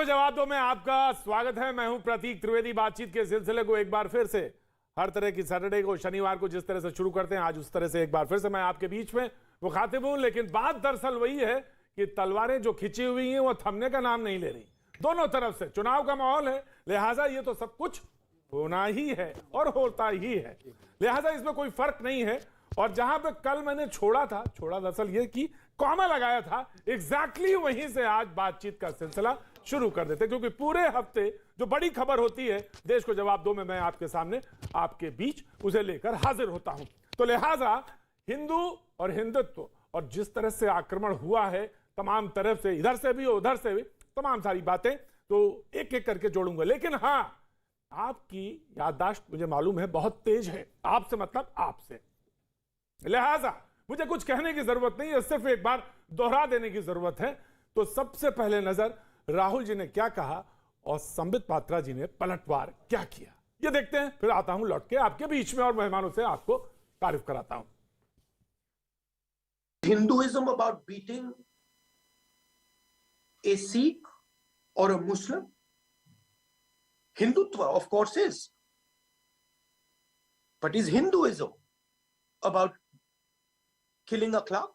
जवाब दो में आपका स्वागत है। मैं हूं प्रतीक त्रिवेदी। बातचीत के सिलसिले को एक बार फिर से हर तरह की सैटरडे को शनिवार को जिस तरह से शुरू करते हैं, आज उस तरह से एक बार फिर से मैं आपके बीच में मुखातिब हूं। लेकिन बात दरअसल वही है कि तलवारें जो खिंची हुई हैं वो थमने का नाम नहीं ले रही। दोनों तरफ से चुनाव का माहौल है, लिहाजा ये तो सब कुछ होना ही है और होता ही है, लिहाजा इसमें कोई फर्क नहीं है। और जहां पे कल मैंने छोड़ा दरअसल ये कि कॉमा लगाया था, एग्जैक्टली वहीं से आज बातचीत का सिलसिला शुरू कर देते, क्योंकि पूरे हफ्ते जो बड़ी खबर होती है देश को जवाब दो में मैं आपके सामने आपके बीच उसे लेकर हाजिर होता हूं। तो लिहाजा हिंदू और हिंदुत्व और जिस तरह से आक्रमण हुआ है तमाम तरफ से, इधर से भी उधर से भी, तमाम सारी बातें तो एक एक करके जोड़ूंगा। लेकिन हां, आपकी याददाश्त मुझे मालूम है बहुत तेज है, आपसे मतलब आपसे, लिहाजा मुझे कुछ कहने की जरूरत नहीं है, सिर्फ एक बार दोहरा देने की जरूरत है। तो सबसे पहले नजर राहुल जी ने क्या कहा और संबित पात्रा जी ने पलटवार क्या किया, ये देखते हैं, फिर आता हूं लौट के आपके बीच में और मेहमानों से आपको तारीफ कराता हूं। Hinduism about beating a Sikh or a Muslim? Hindutva, of course, is. But is Hinduism about killing a clerk?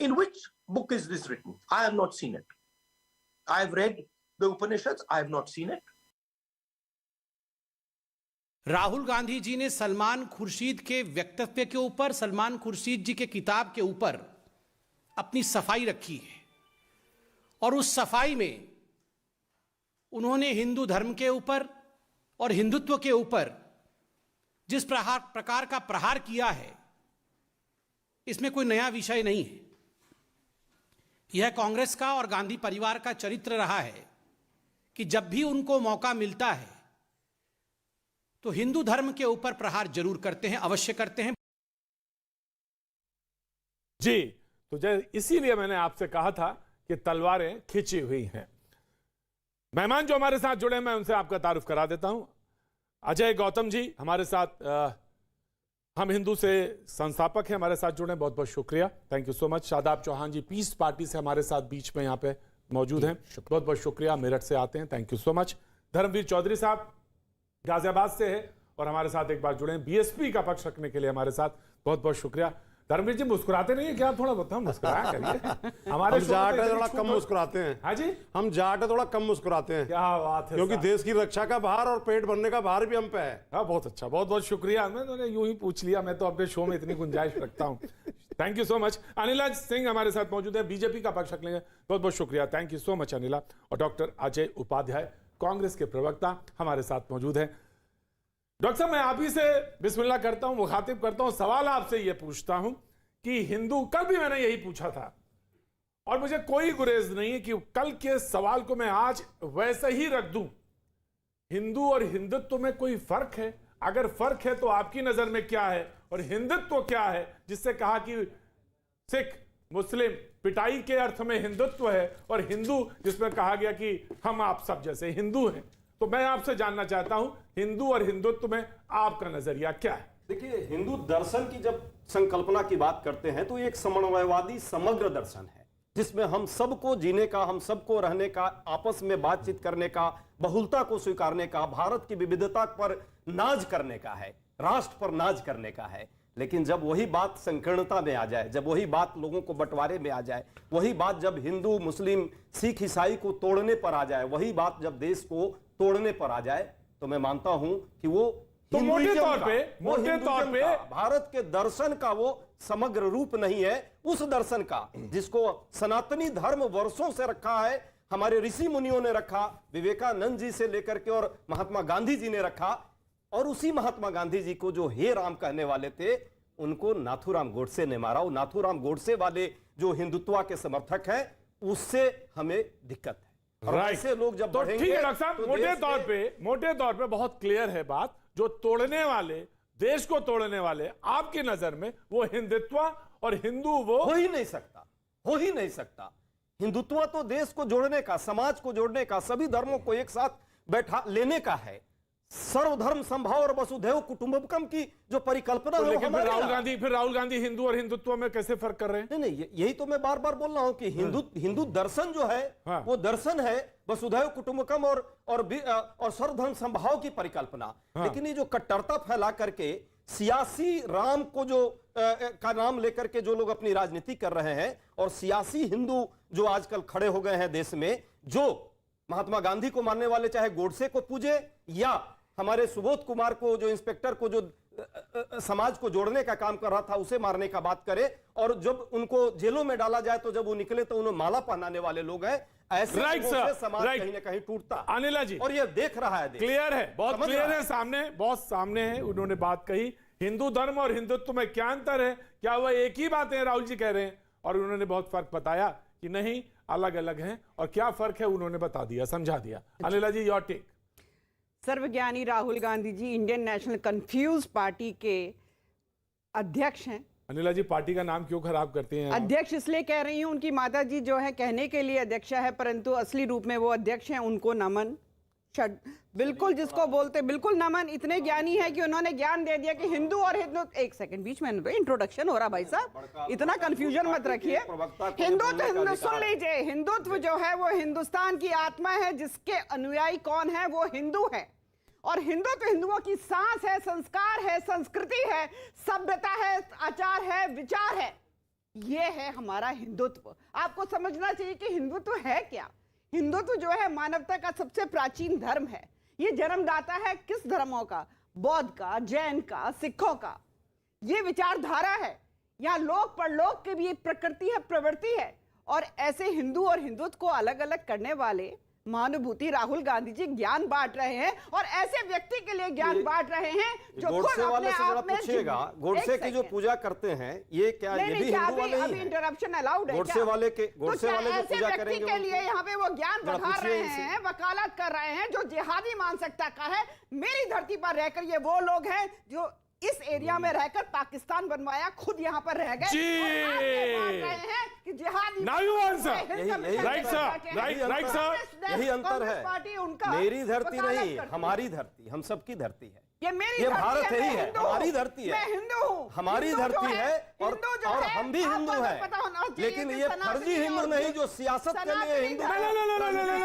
In which book is this written? I have not seen it. I have read the Upanishads. I have not seen it. Rahul Gandhi जी ने सलमान खुर्शीद के वक्तव्य के ऊपर, सलमान खुर्शीद जी के किताब के ऊपर अपनी सफाई रखी है और उस सफाई में उन्होंने हिंदू धर्म के ऊपर और हिंदुत्व के ऊपर जिस प्रकार का प्रहार किया है, इसमें कोई नया विषय नहीं है। यह कांग्रेस का और गांधी परिवार का चरित्र रहा है कि जब भी उनको मौका मिलता है तो हिंदू धर्म के ऊपर प्रहार जरूर करते हैं, अवश्य करते हैं। जी, तो इसीलिए मैंने आपसे कहा था कि तलवारें खिंची हुई हैं। मेहमान जो हमारे साथ जुड़े, मैं उनसे आपका तारुफ करा देता हूं। अजय गौतम जी हमारे साथ, हम हिंदू से संस्थापक हैं, हमारे साथ जुड़े, बहुत बहुत शुक्रिया, thank you so much. Shadab Chauhan ji Peace Party से हमारे साथ बीच में यहाँ पे मौजूद हैं, बहुत बहुत शुक्रिया, मेरठ से आते हैं, thank you so much. Dharmveer Chaudhary साहब गाजियाबाद से है और हमारे साथ एक बार जुड़े हैं, बीएसपी का पक्ष रखने के लिए हमारे साथ, बहुत बहुत शुक्रिया। धर्मवीर जी मुस्कुराते नहीं है क्या? आप थोड़ा बताओ, मुस्कुराया करिए। हमारे जाट है थोड़ा कम मुस्कुराते हैं। हाँ जी, हम जाट है थोड़ा कम मुस्कुराते हैं। क्या बात है, क्योंकि देश की रक्षा का भार और पेट भरने का भार भी हम पे है। हाँ, बहुत अच्छा, बहुत बहुत शुक्रिया। मैंने यूं ही पूछ लिया, मैं तो अपने शो में इतनी गुंजाइश रखता हूँ। Thank you so much. Anila Singh हमारे साथ मौजूद है, बीजेपी का पक्ष रख लेंगे, बहुत बहुत शुक्रिया, thank you so much Anila. और डॉक्टर अजय उपाध्याय कांग्रेस के प्रवक्ता हमारे साथ मौजूद है। डॉक्टर साहब, मैं आप ही से बिस्मिल्लाह करता हूं, मुखातिब करता हूं, सवाल आपसे यह पूछता हूं कि हिंदू, कल भी मैंने यही पूछा था और मुझे कोई गुरेज नहीं है कि कल के सवाल को मैं आज वैसे ही रख दूं। हिंदू और हिंदुत्व में कोई फर्क है? अगर फर्क है तो आपकी नजर में क्या है, और हिंदुत्व क्या है जिससे कहा कि सिख मुस्लिम पिटाई के अर्थ में हिंदुत्व है, और हिंदू जिसमें कहा गया कि हम आप सब जैसे हिंदू हैं? तो मैं आपसे जानना चाहता हूं, हिंदू और हिंदुत्व में आपका नजरिया क्या है? देखिए, हिंदू दर्शन की जब संकल्पना की बात करते हैं तो ये एक समन्वयवादी समग्र दर्शन है, जिसमें हम सबको जीने का, हम सबको रहने का, आपस में बातचीत करने का, बहुलता को स्वीकारने का, भारत की विविधता पर नाज करने का है, राष्ट्र पर नाज करने का है। लेकिन जब वही बात संकीर्णता में आ जाए, जब वही बात लोगों को बंटवारे में आ जाए, वही बात जब हिंदू मुस्लिम सिख ईसाई को तोड़ने पर आ जाए, वही बात जब देश को तोड़ने पर आ जाए, तो मैं मानता हूं कि वो मोटे तौर पे भारत के दर्शन का वो समग्र रूप नहीं है, उस दर्शन का जिसको सनातनी धर्म वर्षों से रखा है, हमारे ऋषि मुनियों ने रखा, विवेकानंद जी से लेकर के और महात्मा गांधी जी ने रखा। और उसी महात्मा गांधी जी को जो हे राम कहने वाले थे, उनको नाथूराम गोडसे ने मारा। वो नाथूराम गोडसे वाले जो हिंदुत्व के समर्थक हैं, उससे हमें दिक्कत है। और ऐसे लोग जब तो ठीक है डॉक्टर साहब, मोटे तौर पे बहुत क्लियर है बात, जो तोड़ने वाले, देश को तोड़ने वाले आपकी नजर में वो हिंदुत्व और हिंदू वो हो ही नहीं सकता, हो ही नहीं सकता। हिंदुत्व तो देश को जोड़ने का, समाज को जोड़ने का, सभी धर्मों को एक साथ बैठा लेने का है। सर्वधर्म संभाव और वसुधैव कुटुंबकम की जो परिकल्पना है वो लेकिन हमारे यहाँ- फिर राहुल गांधी हिंदू और हिंदुत्व में कैसे फर्क कर रहे हैं? नहीं नहीं, यही तो मैं बार बार बोल रहा हूं कि हिंदू दर्शन जो है हाँ। वो दर्शन है वसुधैव कुटुंबकम और सर्वधर्म संभाव की परिकल्पना। लेकिन ये जो कट्टरता फैला करके सियासी राम को जो का नाम लेकर के जो लोग अपनी राजनीति कर रहे हैं, और सियासी हिंदू जो आजकल खड़े हो गए हैं देश में, जो महात्मा गांधी को मानने वाले चाहे गोडसे को पूजे या हमारे सुबोध कुमार को, जो इंस्पेक्टर को जो समाज को जोड़ने का काम कर रहा था, उसे मारने का बात करे, और जब उनको जेलों में डाला जाए तो जब वो निकले तो उन्हें माला पहनाने वाले लोग हैं। ऐसे राइट लोगों से सर, समाज राइट। कहीं ना कहीं टूटता, अनिला जी, और ये देख रहा है देश। क्लियर है, बहुत समझ क्लियर रहा है, सामने बहुत सामने है। उन्होंने बात कही हिंदू धर्म और हिंदुत्व में क्या अंतर है, क्या वह एक ही बात है राहुल जी कह रहे हैं, और उन्होंने बहुत फर्क बताया कि नहीं अलग अलग हैं, और क्या फर्क है उन्होंने बता दिया, समझा दिया। Anila ji your take. सर्वज्ञानी Rahul Gandhi ji Indian National Confuse Party के अध्यक्ष हैं। अनिला जी पार्टी का नाम क्यों खराब करते हैं? अध्यक्ष इसलिए कह रही हूं, उनकी माता जी जो है कहने के लिए अध्यक्ष है, परंतु असली रूप में वो अध्यक्ष हैं। उनको नमन, बिल्कुल जिसको बोलते बिल्कुल नमन। इतने ज्ञानी है कि उन्होंने ज्ञान दे दिया कि हिंदू और हिंदू, एक सेकंड बीच में इंट्रोडक्शन हो रहा भाई साहब, इतना कंफ्यूजन मत रखिए। हिंदुत्व सुन लीजिए, हिंदुत्व जो है वो हिंदुस्तान की आत्मा है, जिसके अनुयायी कौन है वो हिंदू है, और हिंदुत्व हिंदुओं की सांस है, संस्कार है, संस्कृति है, सभ्यता है, आचार है, विचार है। ये है हमारा हिंदुत्व। आपको समझना चाहिए कि हिंदुत्व है क्या। हिंदुत्व जो है मानवता का सबसे प्राचीन धर्म है। ये जन्मदाता है किस धर्मों का? बौद्ध का, जैन का, सिखों का। ये विचारधारा है। यहाँ लोक परलोक की भी एक प्रकृति है, प्रवृत्ति है, और ऐसे हिंदू और हिंदुत्व को अलग अलग करने वाले महानुभूति राहुल गांधी जी ज्ञान बांट रहे हैं, और ऐसे व्यक्ति के लिए ज्ञान बांट रहे हैं जो खुद गोडसे वाले अपने से जरा आप में पूछिएगा, गोडसे की जो पूजा करते हैं ये क्या ये भी हिंदू वाले ही अभी हैं? इंटरप्शन अलाउड है गोडसे क्या? वाले के तो गोडसे क्या वाले जो ऐसे पूजा व्यक्ति करेंगे के लिए यहाँ पे वो ज्ञान जरा बता पूछिए रहे इनसे। हैं, वकालत कर रहे हैं, जो जिहादी मानसिकता का है। मेरी धरती पर रहकर ये वो लोग हैं जो इस एरिया में रहकर पाकिस्तान बनवाया, खुद यहाँ पर रह गए जी। और आज ये बात रहे हैं कि जिहादी Now you answer. Right sir, right sir. यही अंतर है। पार्टी उनका मेरी धरती वकालत नहीं, करती है। हमारी धरती, हम सबकी धरती है। ये मेरी ये धरती भारत है, ही मैं है, हिंदू हूँ। हमारी धरती है। मैं हिंदू हूँ। हमारी हिंदू जो धरती है, और हिंदू जो है, हम भी हिंदू आपको हैं। पता होना चाहिए लेकिन कि ये सनातनी फर्जी हिंदू और नहीं जो सियासत के लिए सनातनी हिंदू धर्म-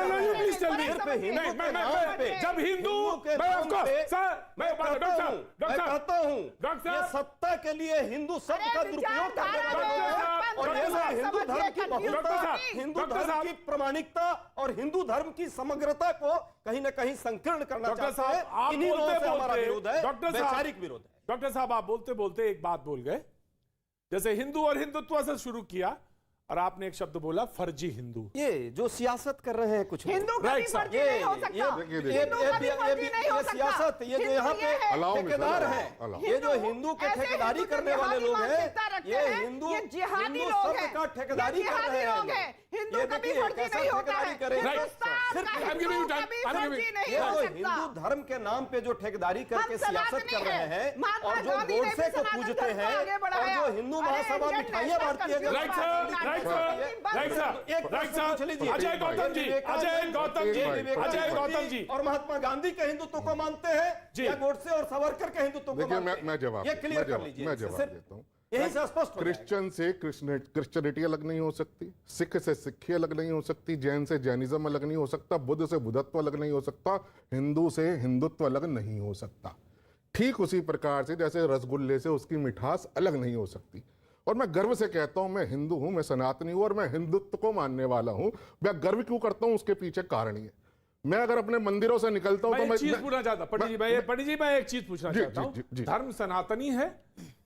No, please tell me. सिर्फ हिंदू नहीं, के नाम पे, जब हिंदू, के मैं नाम of course, पे, सर, मैं कहता हूं, मैं कहता हूं, डॉक्टर ये साहब, सत्ता के लिए हिंदू शब्द का अरे दुरुपयोग करने वाले लोग हैं, और ये लोग हिंदू धर्म की बहुलता, हिंदू धर्म की प्रामाणिकता और हिंदू धर्म की समग्रता को कहीं ना कहीं संकीर्ण करना डॉक्टर चाहते साहब, हैं। आप इन्हीं लोगों से हमारा बोलते विरोध है, डॉक्टर साहब, वैचारिक विरोध है। डॉक्टर साहब आप बोलते बोलते एक बात बोल गए, जैसे हिंदू और हिंदुत्व से शुरू किया, और आपने एक शब्द बोला फर्जी हिंदू। ये जो सियासत कर रहे हैं कुछ लोग। हिंदू कभी Right, sir. फर्जी नहीं हो सकता। हिंदू कभी फर्जी नहीं हो सकता। सियासत, ये जो यहाँ पे अलाउ ठेकेदार मिसाल, हैं, अलाउ। ये जो हिंदू के ऐसे ठेकेदारी हिंदू करने वाले जिहादी लोग हैं, मानसिकता रखते ये हैं, हिंदू ये जिहादी हिंदू लोग शब्द हैं, का ठेकेदारी ये कर रहे जिहादी हैं लोग हैं। हिंदू ये कभी देखिए, फर्जी कैसा नहीं होता ठेकेदारी है। करें। हिंदुस्तान सिर्फ का I'm giving you Hindu time, कभी I'm giving फर्जी you- नहीं ये हो जो सकता। हिंदू धर्म के नाम पे जो ठेकेदारी करके हम सियासत सनातनी कर रहे हैं। हैं, महात्मा और जो गांधी ने भी गोडसे को सनातन पूजते धर्म को हैं, आगे और बढ़ाया। जो हिंदू अरे महासभा इंडियन मिठाइयां नेशनल बांटती है, confuse right sir, right sir, right sir, एक राइट प्रश्न पूछ सर, लीजिए। अजय गौतम जी, अजय गौतम जी, अजय गौतम जी, और महात्मा गांधी के हिंदुत्व को मानते हैं जी। या गोडसे और सावरकर के हिंदुत्व को देखिए मानते हैं? मैं जवाब ये क्लियर कर लीजिए। मैं जवाब सिर्फ देता हूँ। यही से स्पष्ट हो जाएगा। क्रिश्चियन से क्रिश्चियनिटी अलग नहीं हो सकती, सिख से सिक्खी अलग नहीं हो सकती, जैन से जैनिज्म अलग नहीं हो सकता, बुद्ध से बुद्धत्व अलग नहीं हो सकता, हिंदू से हिंदुत्व अलग नहीं हो सकता। ठीक उसी प्रकार से जैसे रसगुल्ले से उसकी मिठास अलग नहीं हो सकती। और मैं गर्व से कहता हूं मैं हिंदू हूं, मैं सनातनी हूं, और मैं हिंदुत्व को मानने वाला हूं। मैं गर्व क्यों करता हूं उसके पीछे कारण ही है। मैं अगर अपने मंदिरों से निकलता हूं मैं तो एक चीज पूछना चाहता पंडित जी, मैं एक चीज पूछना जी, चाहता जी, जी। हूँ, धर्म सनातनी है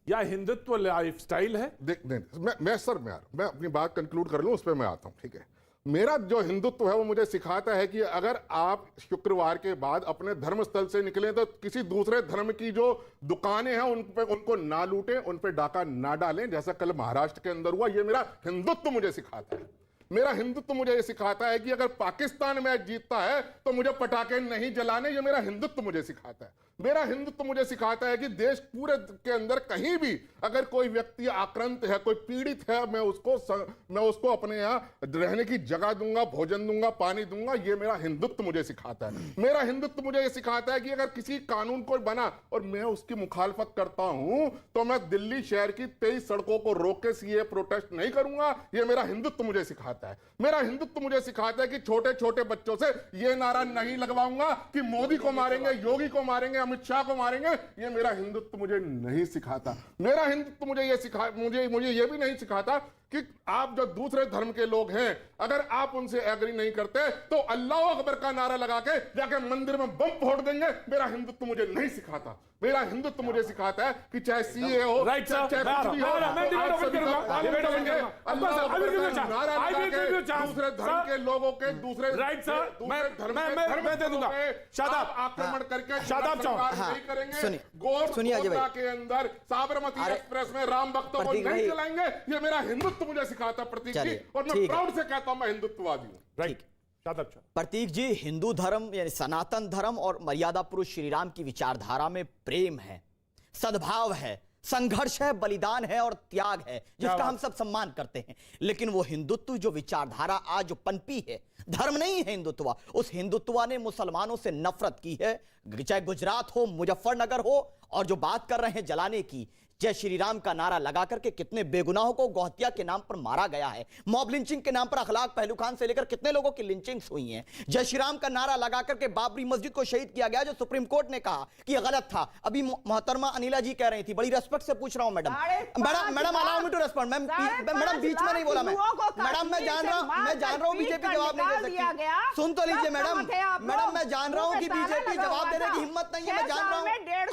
या हिंदुत्व लाइफस्टाइल है? मैं अपनी बात कंक्लूड कर लूं, उस पर मैं आता हूं, ठीक है। मेरा जो हिंदुत्व है वो मुझे सिखाता है कि अगर आप शुक्रवार के बाद अपने धर्म स्थल से निकलें तो किसी दूसरे धर्म की जो दुकानें हैं उनको ना लूटें, उन पे डाका ना डालें, जैसा कल महाराष्ट्र के अंदर हुआ। ये मेरा हिंदुत्व मुझे सिखाता है। मेरा हिंदुत्व मुझे ये सिखाता है कि अगर पाकिस्तान मैच जीतता है तो मुझे पटाखे नहीं जलाने, ये मेरा हिंदुत्व मुझे सिखाता है। मेरा हिंदुत्व मुझे सिखाता है कि देश पूरे के अंदर कहीं भी अगर कोई व्यक्ति आक्रांत है, कोई पीड़ित है, मैं उसको अपने यहाँ रहने की जगह दूंगा, भोजन दूंगा, पानी दूंगा। ये मेरा हिंदुत्व मुझे सिखाता है। मेरा हिंदुत्व मुझे ये सिखाता है कि अगर किसी कानून को बना और मैं उसकी मुखालफत करता हूं तो मैं दिल्ली शहर की 23 सड़कों को रोक के सीए प्रोटेस्ट नहीं करूंगा। ये मेरा हिंदुत्व मुझे सिखाता है। मेरा हिंदुत्व मुझे सिखाता है कि छोटे छोटे बच्चों से ये नारा नहीं लगवाऊंगा कि मोदी को मारेंगे, योगी को मारेंगे, अमित शाह को मारेंगे। ये मेरा हिंदुत्व मुझे नहीं सिखाता। मेरा हिंदुत्व मुझे ये भी नहीं सिखाता कि आप जो दूसरे धर्म के लोग हैं, अगर आप उनसे एग्री नहीं करते तो अल्लाह अकबर का नारा लगा के जाके मंदिर में बम फोड़ देंगे। मेरा हिंदुत्व मुझे नहीं सिखाता। मेरा हिंदुत्व मुझे सिखाता है कि चाहे सीए हो, राइट चाहे कुछ भी हो, दूसरे धर्म के लोगों के दूसरे राइट सर, मैं दे दूंगा। शादाब आक्रमण करके शादाब चौहान नहीं करेंगे। गोरखपुरा के अंदर साबरमती एक्सप्रेस में राम भक्तों को नहीं चलाएंगे। ये मेरा हिंदुत्व मुझे सिखाता प्रतीक जी, और मैं प्राउड से कहता हूं मैं हिंदुत्ववादी हूं। राइट प्रतीक जी, हिंदू धर्म यानी सनातन धर्म और मर्यादा पुरुष श्री राम की विचारधारा में प्रेम है, सद्भाव है, संघर्ष है, बलिदान है और त्याग है, जिसका हम सब सम्मान करते हैं। लेकिन वो हिंदुत्व जो विचारधारा आज पनपी है, धर्म नहीं है हिंदुत्व। उस हिंदुत्व ने मुसलमानों से नफरत की है, चाहे गुजरात हो, मुजफ्फरनगर हो। और जो बात कर रहे हैं जलाने की, जय श्री राम का नारा लगा करके कितने बेगुनाहों को गौहत्या के नाम पर मारा गया है। मॉब लिंचिंग के नाम पर अखलाक पहलू खान से लेकर कितने लोगों की लिंचिंग्स हुई हैं। जय श्री राम का नारा लगा करके बाबरी मस्जिद को शहीद किया गया, जो सुप्रीम कोर्ट ने कहा कि यह गलत था। अभी मोहतरमा अनिला जी कह रही थी, बड़ी रेस्पेक्ट से पूछ रहा हूं madam, allow me to respond. Madam बीच में नहीं बोला मैं। मैडम मैं जान रहा हूं बीजेपी जवाब नहीं दे सकती। सुन तो लीजिए मैडम, मैं जान रहा हूं कि बीजेपी जवाब देने की हिम्मत नहीं है। मैं जान रहा हूं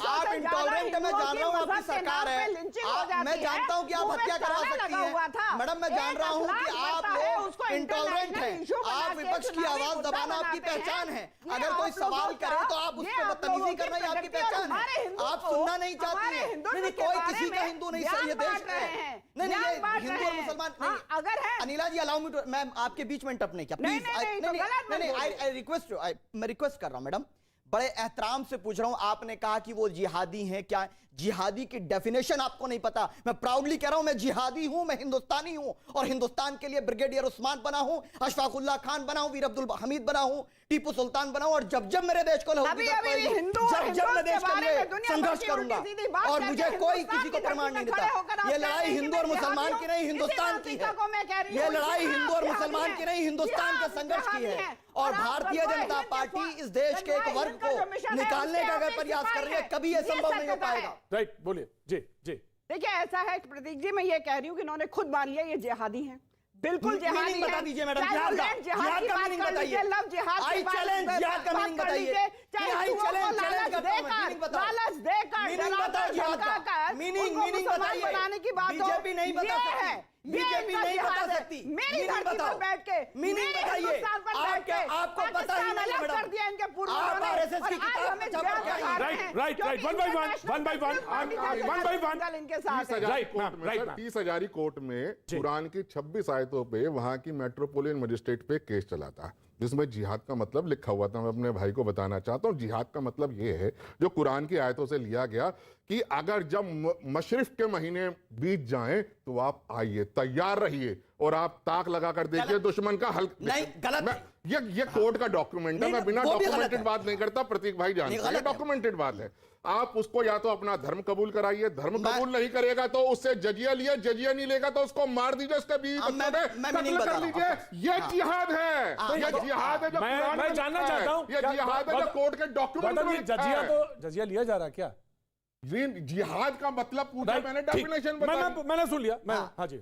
आप इंटॉलरेंट है, मैं जान रहा हूं आपकी सरकार है, मैं जानता हूं कि आप हत्या करवा सकती हैं। मैडम मैं जान रहा हूं कि आप लोग इंटॉलरेंट हैं, आप विपक्ष की आवाज दबाना आपकी पहचान है। अगर कोई सवाल करे तो आप उस पर बदतमीजी करना, ये आपकी पहचान है। आप सुनना नहीं चाहती हैं। नहीं, कोई किसी का हिंदू नहीं सही, ये देश है। नहीं, ये हिंदू और मुसलमान नहीं। अगर है अनिला जी, अलाउ मी टू, मैं आपके बीच में इंटरप्ट नहीं किया प्लीज। नहीं, आई रिक्वेस्ट, मैं रिक्वेस्ट कर रहा हूं मैडम, बड़े एहतराम से पूछ रहा हूं। आपने कहा कि वो जिहादी हैं, क्या जिहादी की डेफिनेशन आपको नहीं पता? मैं प्राउडली कह रहा हूं, मैं जिहादी हूं, मैं हिंदुस्तानी हूं, और हिंदुस्तान के लिए ब्रिगेडियर उस्मान बना हूं, अशफाकुल्ला खान बना हूं, वीर अब्दुल हमीद बना हूं, टीपू सुल्तान बना हूं। और जब जब मेरे देश को जब मैं देश के लिए संघर्ष करूंगा, और मुझे कोई किसी को प्रमाण नहीं देता। ये लड़ाई हिंदू और मुसलमान की नहीं, हिंदुस्तान की है। ये लड़ाई हिंदू और मुसलमान की नहीं, हिंदुस्तान के संघर्ष की है। और भारतीय जनता पार्टी इस देश के एक वर्ग को निकालने का अगर प्रयास कर रही है, कभी यह संभव नहीं हो पाएगा। राइट, बोलिए जी जी। देखिए ऐसा है प्रतीक जी, मैं ये कह रही हूँ कि इन्होंने खुद मान लिया ये जिहादी हैं, बिल्कुल जिहादी है। बता दीजिए मैडम, जिहाद का मीनिंग बताइए। आई चैलेंज, जिहाद का मीनिंग बताइए। आई चैलेंज करता हूं, मीनिंग बताओ। मीनिंग बताओ जिहाद का, मीनिंग बताइए। बनाने की बात बीजेपी नहीं बता सकती, बीजेपी नहीं बता सकती। मीनिंग बताओ, बैठ के मीनिंग बताइए। आपको पता ही नहीं है मैडम, आप आरएसएस की किताब right, one by one. 30,000 court में कुरान की 26 आयतों पे वहां की मेट्रोपोलियन मजिस्ट्रेट पे केस चला था, जिसमें जिहाद का मतलब लिखा हुआ था। मैं अपने भाई को बताना चाहता हूँ, जिहाद का मतलब ये है जो कुरान की आयतों से लिया गया कि अगर जब मशरिफ के महीने बीत जाएं तो आप आइए, तैयार रहिए, और आप ताक लगाकर देखिए दुश्मन का हल। नहीं, गलत। ये कोर्ट का डॉक्यूमेंट है, मैं बिना डॉक्यूमेंटेड बात नहीं करता। प्रतीक भाई जानते हैं डॉक्यूमेंटेड बात है। आप उसको या तो अपना धर्म कबूल कराइए, धर्म कबूल नहीं करेगा तो उससे जजिया लिया, जजिया नहीं लेगा तो उसको मार दीजिए, उसका बीवी बच्चों पे कत्ल कर लीजिए। ये जिहाद है, ये जिहाद है जो मैं जानना चाहता हूं, ये जिहाद है जो कोर्ट के डॉक्यूमेंट में जजिया तो जजिया लिया जा रहा क्या? जिहाद का मतलब पूछा मैंने, डेफिनेशन बताया। मैंने सुन लिया। हाँ जी।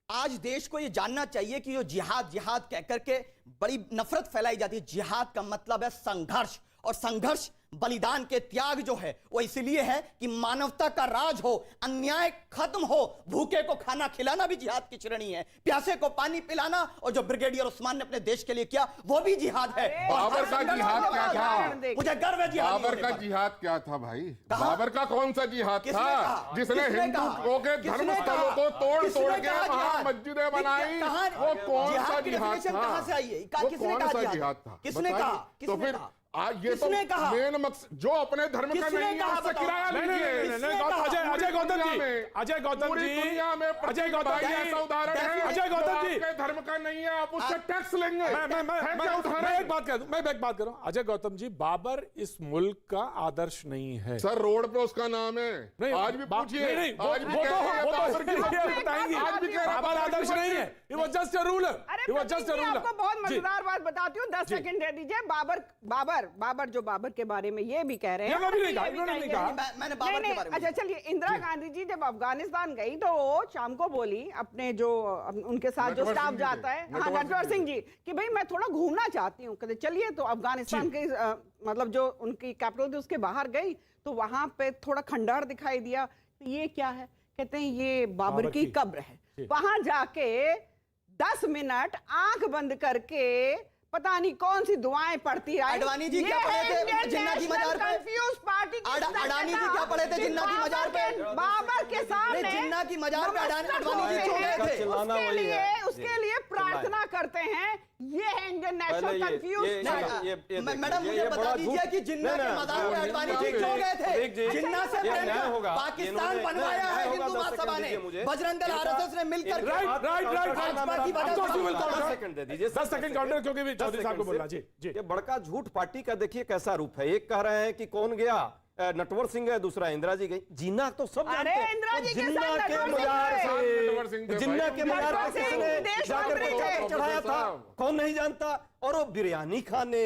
आज देश को यह जानना चाहिए कि जो जिहाद कहकर के बड़ी नफरत फैलाई जाती है। जिहाद का मतलब है संघर्ष, और संघर्ष बलिदान के त्याग जो है वो इसलिए है कि मानवता का राज हो, अन्याय खत्म हो। भूखे को खाना खिलाना भी जिहाद की श्रेणी है, प्यासे को पानी पिलाना, और जो ब्रिगेडियर उस्मान ने अपने देश के लिए किया वो भी जिहाद है। बाबर का जिहाद क्या था? मुझे गर्व है जिहाद। बाबर का जिहाद क्या था भाई? बाबर का कौन सा जिहाद था जिसने हिंदुओं के धर्म स्थलों को तोड़ के वहां मस्जिदें बनाई? वो कौन सा जिहाद था? कहां से आई है? वो कौन सा जिहाद था? किसने कहा? तो फिर ये तो किसने कहा? मेन मकसद जो अपने धर्म का किसने नहीं है कहा उससे बताओ? किराया नहीं नहीं लीजिए। नहीं नहीं गौतम अजय गौतम जी अजय गौतम पूरी जी दुनिया में अजय गौतम भाई जी ऐसा उदाहरण है अजय गौतम जो जी आपके धर्म का नहीं है आप उससे टैक्स लेंगे है क्या मैं उदाहरण? एक बात कह दूं मैं एक बात कर रहा हूं अजय गौतम जी बाबर इस मुल्क का आदर्श नहीं है सर रोड पे उसका नाम है नहीं आज भी पूछिए नहीं आज भी कह रहे हैं बाबर की हत्या। बताएंगे आज भी कह रहे हैं बाबर आदर्श नहीं है it was just a ruler अरे it was Prateek just a ji, ruler आपको बहुत जी। मजेदार बात बताती हूँ 10 सेकंड दे दीजिए बाबर जो बाबर के बारे में ये भी कह रहे हैं ये भी नहीं कहा, ये भी इन्होंने नहीं कहेंगे। कहा। मैंने बाबर के बारे में अच्छा चलिए इंदिरा गांधी जी जब अफगानिस्तान गई तो वो शाम को बोली अपने जो उनके साथ जो नटवर स्टाफ सिंह जी जाता थे, है हाँ नटवर नटवर सिंह जी कि भाई मैं थोड़ा घूमना चाहती हूँ कहते चलिए तो अफगानिस्तान के मतलब जो उनकी कैपिटल थी उसके बाहर गई तो वहां पे थोड़ा खंडहर दिखाई दिया तो ये क्या है कहते हैं ये बाबर की कब्र है वहां जाके 10 मिनट आंख बंद करके पता नहीं कौन सी दुआएं पढ़ती आई अडवाणी जी क्या पढ़े थे जिन्ना की मजार पे? कंफ्यूज पार्टी अडानी जी क्या पढ़े थे जिन्ना की मजार पे? बाबर के सामने नहीं, जिन्ना की मजार पे अडवाणी जी क्यों गए थे? चिल्लाना उसके वही लिए है। उसके लिए प्रार्थना करते हैं ये है इंडियन नेशनल कंफ्यूज मैडम मुझे बता दीजिए कि जिन्ना के मजार पे अडवाणी जी क्यों गए थे? जिन्ना से पाकिस्तान बनवाया है हिंदू महासभा ने, बजरंग दल आरएसएस ने मिलकर भाजपा की वजह सेकंड दे दीजिए 10 सेकंड काउंटर क्योंकि भी चौधरी साहब को बोलना जी जी ये बड़का झूठ पार्टी का देखिए कैसा रूप है। एक कह रहे हैं कि कौन गया नटवर सिंह है, दूसरा इंदिरा जी गई। जिन्ना तो सब अरे जानते हैं। इंदिरा जी के जिन्ना साथ के नटवर सिंह मजार थे। नटवर सिंह से थे जिन्ना भाई। के मजार नटवर पे सिंह किसने देश जाकर मंत्री पताका थे। चढ़ाया था? कौन नहीं जानता? और वो बिरयानी खाने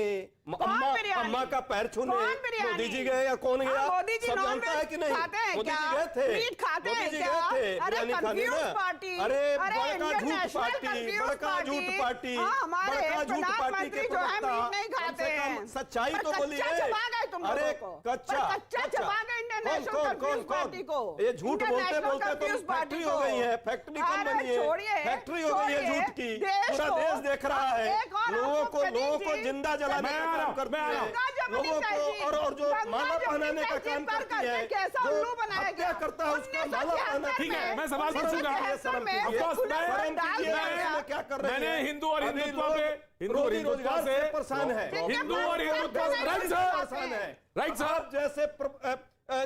बिरयानी? अम्मा का पैर छूने कौन बिरयानी? मोदी जी गए या कौन गया? मोदी जी सब नॉन जानता है कि वेज नहीं? खाते हैं मोदी क्या? जी गए थे, मीट खाते मोदी हैं जी क्या? गए थे अरे बिरयानी खाने confused ना। पार्टी। अरे अरे बड़का इंडियन झूठ नेशनल पार्टी, confused बड़का झूठ पार्टी। पार्टी, हाँ, हमारे बड़का झूठ पार्टी के प्रधानमंत्री जो है प्रवक्ता। मीट नहीं खाते कम से कम हैं। सच्चाई पर तो बोलिए। कच्चा चबा गए तुम अरे लोगों को। कच्चा पर कच्चा चबा गए इंडियन नेशनल confused पार्टी को। ये झूठ इंडियन बोलते नेशनल बोलते तो confused पार्टी फैक्ट्री हो को। गई है, फैक्ट्री कम अरे बनी है, छोड़िए, फैक्ट्री हो गई है छोड़िए, झूठ की। देश पूरा को- देश देख रहा है एक और लोगों आपको को प्रदीप जी- जिंदा जलाने मैं का आ रहा काम हूं, करती मैं आ रहा है, हूं। गंगा जमुनी लोगों को तहजीब, और जो गंगा माला जमुनी पहनाने का तहजीब काम पर करती है, कैसा जो उल्लू बनाया हत्या गया? करता है उसका माला 1973 पहना। ठीक है मैं सवाल में पूछूंगा शर्म में कीजिए, Of course, खुला मैं- में डाल दिया मैं- गया। क्या कर रहे हैं? मैंने हिंदू और अभी हिंदुत्व लोग पे हिंदू और हिंदुत्व रोजगार से से परेशान है। हिंदू और हिंदुत्व राइट परेशान है। राइट सर आप जैसे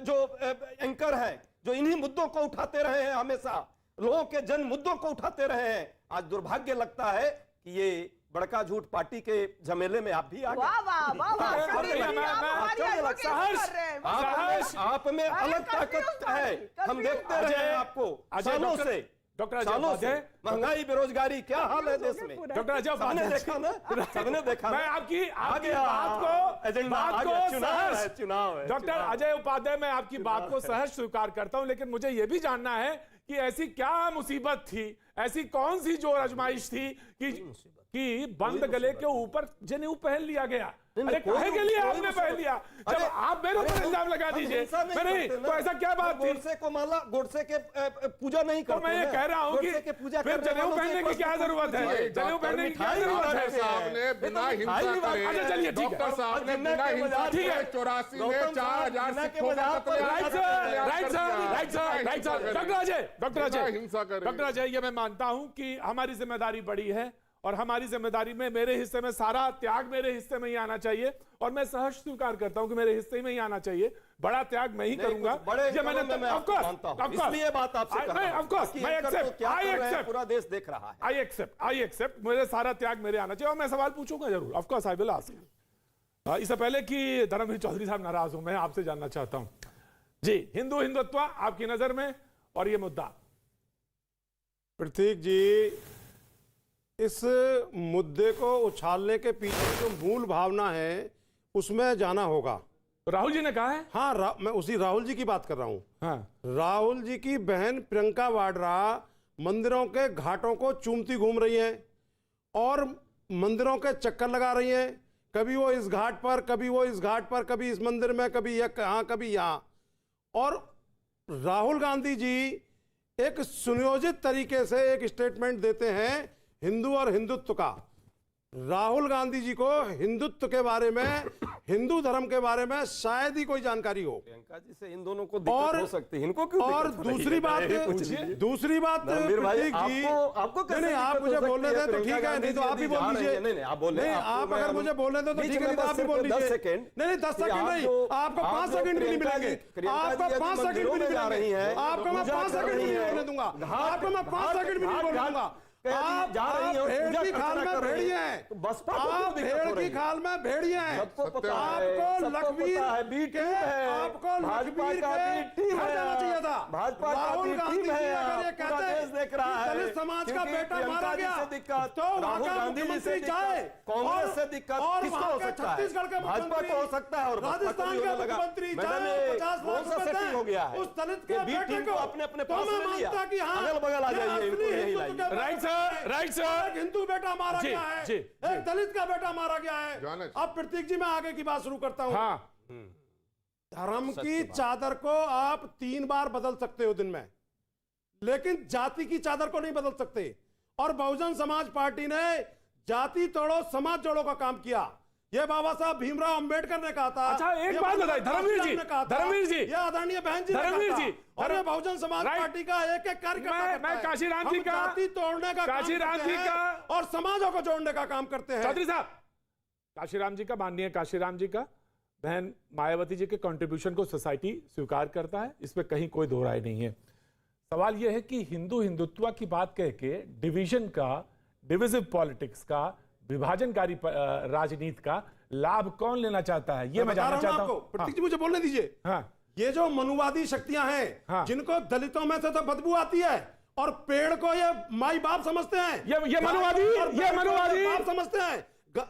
जो एंकर है जो इन्हीं मुद्दों को उठाते रहे हैं, हमेशा लोगों के जन मुद्दों को उठाते रहे हैं। आज दुर्भाग्य लगता है कि ये बड़का झूठ पार्टी के झमेले में आप भी आ वाह वाह वाह वाह अरे, प्रदीप जी, मैं- आप मैं- हमारी चलिए, advocacy सहर्ष, कर रहे हैं। आप में अरे, अलग ताकत confused है। पार्टी, हम देखते confused। रहे हैं आपको अजय, सालों डॉक्टर- से डॉक्टर अजय सालों से उपाध्याय, महंगाई बेरोजगारी क्या हाल है देश में। डॉक्टर अजय सबने उपाध्याय देखा ना, सबने देखा मैं ना। आपकी आ गया, बात को एजेंडा आ बात गया, को चुनाव है, सहर्ष चुनाव है, डॉक्टर चुनाव। अजय उपाध्याय मैं आपकी बात को सहर्ष स्वीकार करता हूं लेकिन मुझे यह भी जानना है कि ऐसी क्या मुसीबत थी ऐसी कौन सी जो आजमाइश थी कि बंद गले के ऊपर जनेऊ पहन लिया गया अरे काहे के लिए आपने पहन लिया जब आप मेरे ऊपर इल्जाम लगा दीजिए नहीं तो ऐसा क्या बात थी गोडसे को माला गोडसे के पूजा नहीं तो करते मैं ये हैं। कह रहा हूं कि गोडसे के पूजा फिर करने जनेऊ वालों से पहनने की प्रश्न क्या जरूरत है पूछिए। जनेऊ पहनने की क्या जरूरत डॉक्टर है साहब ने बिना हिंसा करे अच्छा, चलिए, ठीक है। डॉक्टर साहब ने जिन्ना बिना के हिंसा मजाक ठीक है। करे 84 में गौतम साहब 4000 जिन्ना के सिखों का मजाक पर कत्लेआम राइट कर सर दिया। Right sir right sir right sir doctor Ajay बिना हिंसा करे। डॉक्टर अजय ये मैं मानता हूं कि हमारी जिम्मेदारी बड़ी है और हमारी जिम्मेदारी में मेरे हिस्से में सारा त्याग मेरे हिस्से में ही आना चाहिए और मैं सहर्ष स्वीकार करता हूं कि मेरे हिस्से में ही आना चाहिए बड़ा त्याग मैं ही करूंगा कुछ बड़े ये मैंने कदम में of आपको course, मानता हूं। of course। इसलिए बात आपसे कर रहा हूं। of course, कि मैं एंकर तो accept, क्या I कर रहे हैं, accept। पूरा देश देख रहा है। आई एक्सेप्ट मेरे सारा त्याग मेरे आना चाहिए और मैं सवाल पूछूंगा जरूर of course I will ask इससे पहले कि धर्मवीर चौधरी साहब नाराज हो मैं आपसे जानना चाहता हूं जी हिंदू हिंदुत्व आपकी नजर में और ये मुद्दा प्रतीक जी इस मुद्दे को उछालने के पीछे जो मूल भावना है उसमें जाना होगा। राहुल जी ने कहा है हाँ मैं उसी राहुल जी की बात कर रहा हूं। हाँ राहुल जी की बहन प्रियंका वाड्रा मंदिरों के घाटों को चूमती घूम रही हैं और मंदिरों के चक्कर लगा रही हैं, कभी वो इस घाट पर कभी वो इस घाट पर कभी इस मंदिर में कभी यहाँ कभी यहाँ। और राहुल गांधी जी एक सुनियोजित तरीके से एक स्टेटमेंट देते हैं हिंदू और हिंदुत्व का। राहुल गांधी जी को हिंदुत्व के बारे में, हिंदू धर्म के बारे में शायद ही कोई जानकारी हो। प्रियंका जी से इन दोनों को दिक्कत हो सकती है, इनको क्यों और दिक्कत हो रही दूसरी है? बात, दूसरी बात रणवीर भाई, प्रतीक जी, आपको कैसे नहीं आप दिक्कत हो मुझे सकती बोलने है? दें तो प्रियंका ठीक है, नहीं तो आप ही बोल गांधी जी दीजिए। नहीं, आप बोल रहे हैं, आप अगर मुझे बोलने दो तो ठीक है, नहीं तो आप ही बोल लीजिए। 10 सेकंड, नहीं 10 सेकंड नहीं, आपको 5 सेकंड भी नहीं मिलेंगे, आपको 5 सेकंड भी नहीं मिलेंगे, आपको मैं 5 सेकंड भी नहीं बोलने दूंगा, आपको मैं 5 सेकंड भी नहीं बोलने दूंगा। आप भेड़ की खाल में भेड़िए हैं, आप भेड़ की खाल में भेड़िए हैं, आपको लखवीर के, आपको लखवीर के घर जाना चाहिए था। राहुल गांधी जी अगर ये कहते हैं कि दलित समाज का बेटा मारा गया तो वहां का मुख्यमंत्री जाए, कांग्रेस से दिक्कत और किसको वहां हो के सकता है? छत्तीसगढ़ के भाजपा को हो सकता है और राजस्थान के मुख्यमंत्री जाए, 50 लाख रुपए हो गया है उस दलित के बेटे को अपने अपने तो पास मैं में लिया, मानता कि हाँ अगल बगल आ जाइए, इनको यही लाइए। Right sir, right sir. एक हिंदू बेटा मारा जी, गया है, जी, एक दलित का बेटा मारा गया है। जाने- अब प्रतीक जी मैं आगे की बात शुरू करता हूं। हाँ, धर्म की चादर को आप 3 बार बदल सकते हो दिन में, लेकिन जाति की चादर को नहीं बदल सकते। और बहुजन समाज पार्टी ने जाति तोड़ो समाज जोड़ो का काम किया। ये बाबा साहब भीमराव अंबेडकर ने कहा था। अच्छा, एक ये बात पंडित बताइए, धर्मवीर जी, ने कहा था, धर्मवीर जी, ये आदरणीय बहन जी ने धर्मवीर कहा था। जी, और ये बहुजन समाज राइट। पार्टी का एक एक कार्यकर्ता मैं करता है। काशीराम जी हम का, जाति तोड़ने का काम काशीराम करते जी हैं का, और समाजों को जोड़ने का काम करते हैं। चौधरी साहब, काशीराम जी का, माननीय काशीराम जी का, बहन मायावती जी के कंट्रीब्यूशन को सोसाइटी स्वीकार करता है, इसमें कहीं कोई दो राय नहीं है। सवाल यह है कि हिंदू हिंदुत्व की बात कह के डिवीजन का, डिविजिव पॉलिटिक्स का, विभाजनकारी राजनीति का लाभ कौन लेना चाहता है, ये मैं बता जानना रहा चाहता हूं हूं। आपको। प्रतीक जी मुझे बोलने दीजिए। हाँ, ये जो मनुवादी शक्तियां हैं, हाँ। जिनको दलितों में से तो बदबू आती है और पेड़ को ये माई बाप समझते हैं, ये मनुवादी, और पेड़ ये को मनुवादी बाप समझते हैं,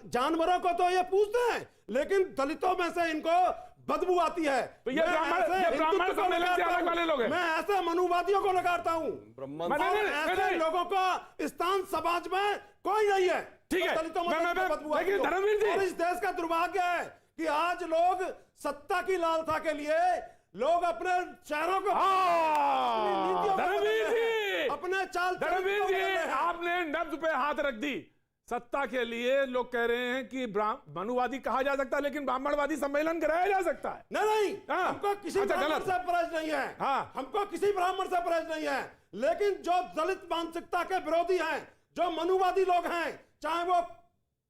जानवरों को तो ये पूछते हैं, लेकिन दलितों में से इनको बदबू आती है। तो ये मैं ब्राह्मण- ऐसे ये ब्राह्मण हिंदुत्व को सम्मेलन से नकारता अलग हूं। वाले लोग हैं। मैं ऐसे मनुवादियों को नकारता हूं। ब्राह्मण मैं- और नहीं, ऐसे नहीं। लोगों का स्थान समाज में कोई नहीं है। ठीक है। तो दलितों में मैं- से बदबू आती लेकिन हो। धर्मवीर जी- और इस देश का दुर्भाग्य है कि आज लोग सत्ता की लालसा के लिए लोग अपने शहरों को हाँ, धर्मवीर जी, अपने चाल धर्मवीर चलन को जी, बदलने हैं। आपने नब्ज पे हाथ रख दी। सत्ता के लिए लोग कह रहे हैं कि मनुवादी कहा जा सकता है, लेकिन ब्राह्मणवादी सम्मेलन कराया जा सकता है। नहीं हाँ। हमको किसी अच्छा, ब्राह्मण गलत। से परहेज नहीं है। हाँ। हमको किसी ब्राह्मण से परहेज नहीं है, लेकिन जो दलित मानसिकता के विरोधी हैं, जो मनुवादी लोग हैं, चाहे वो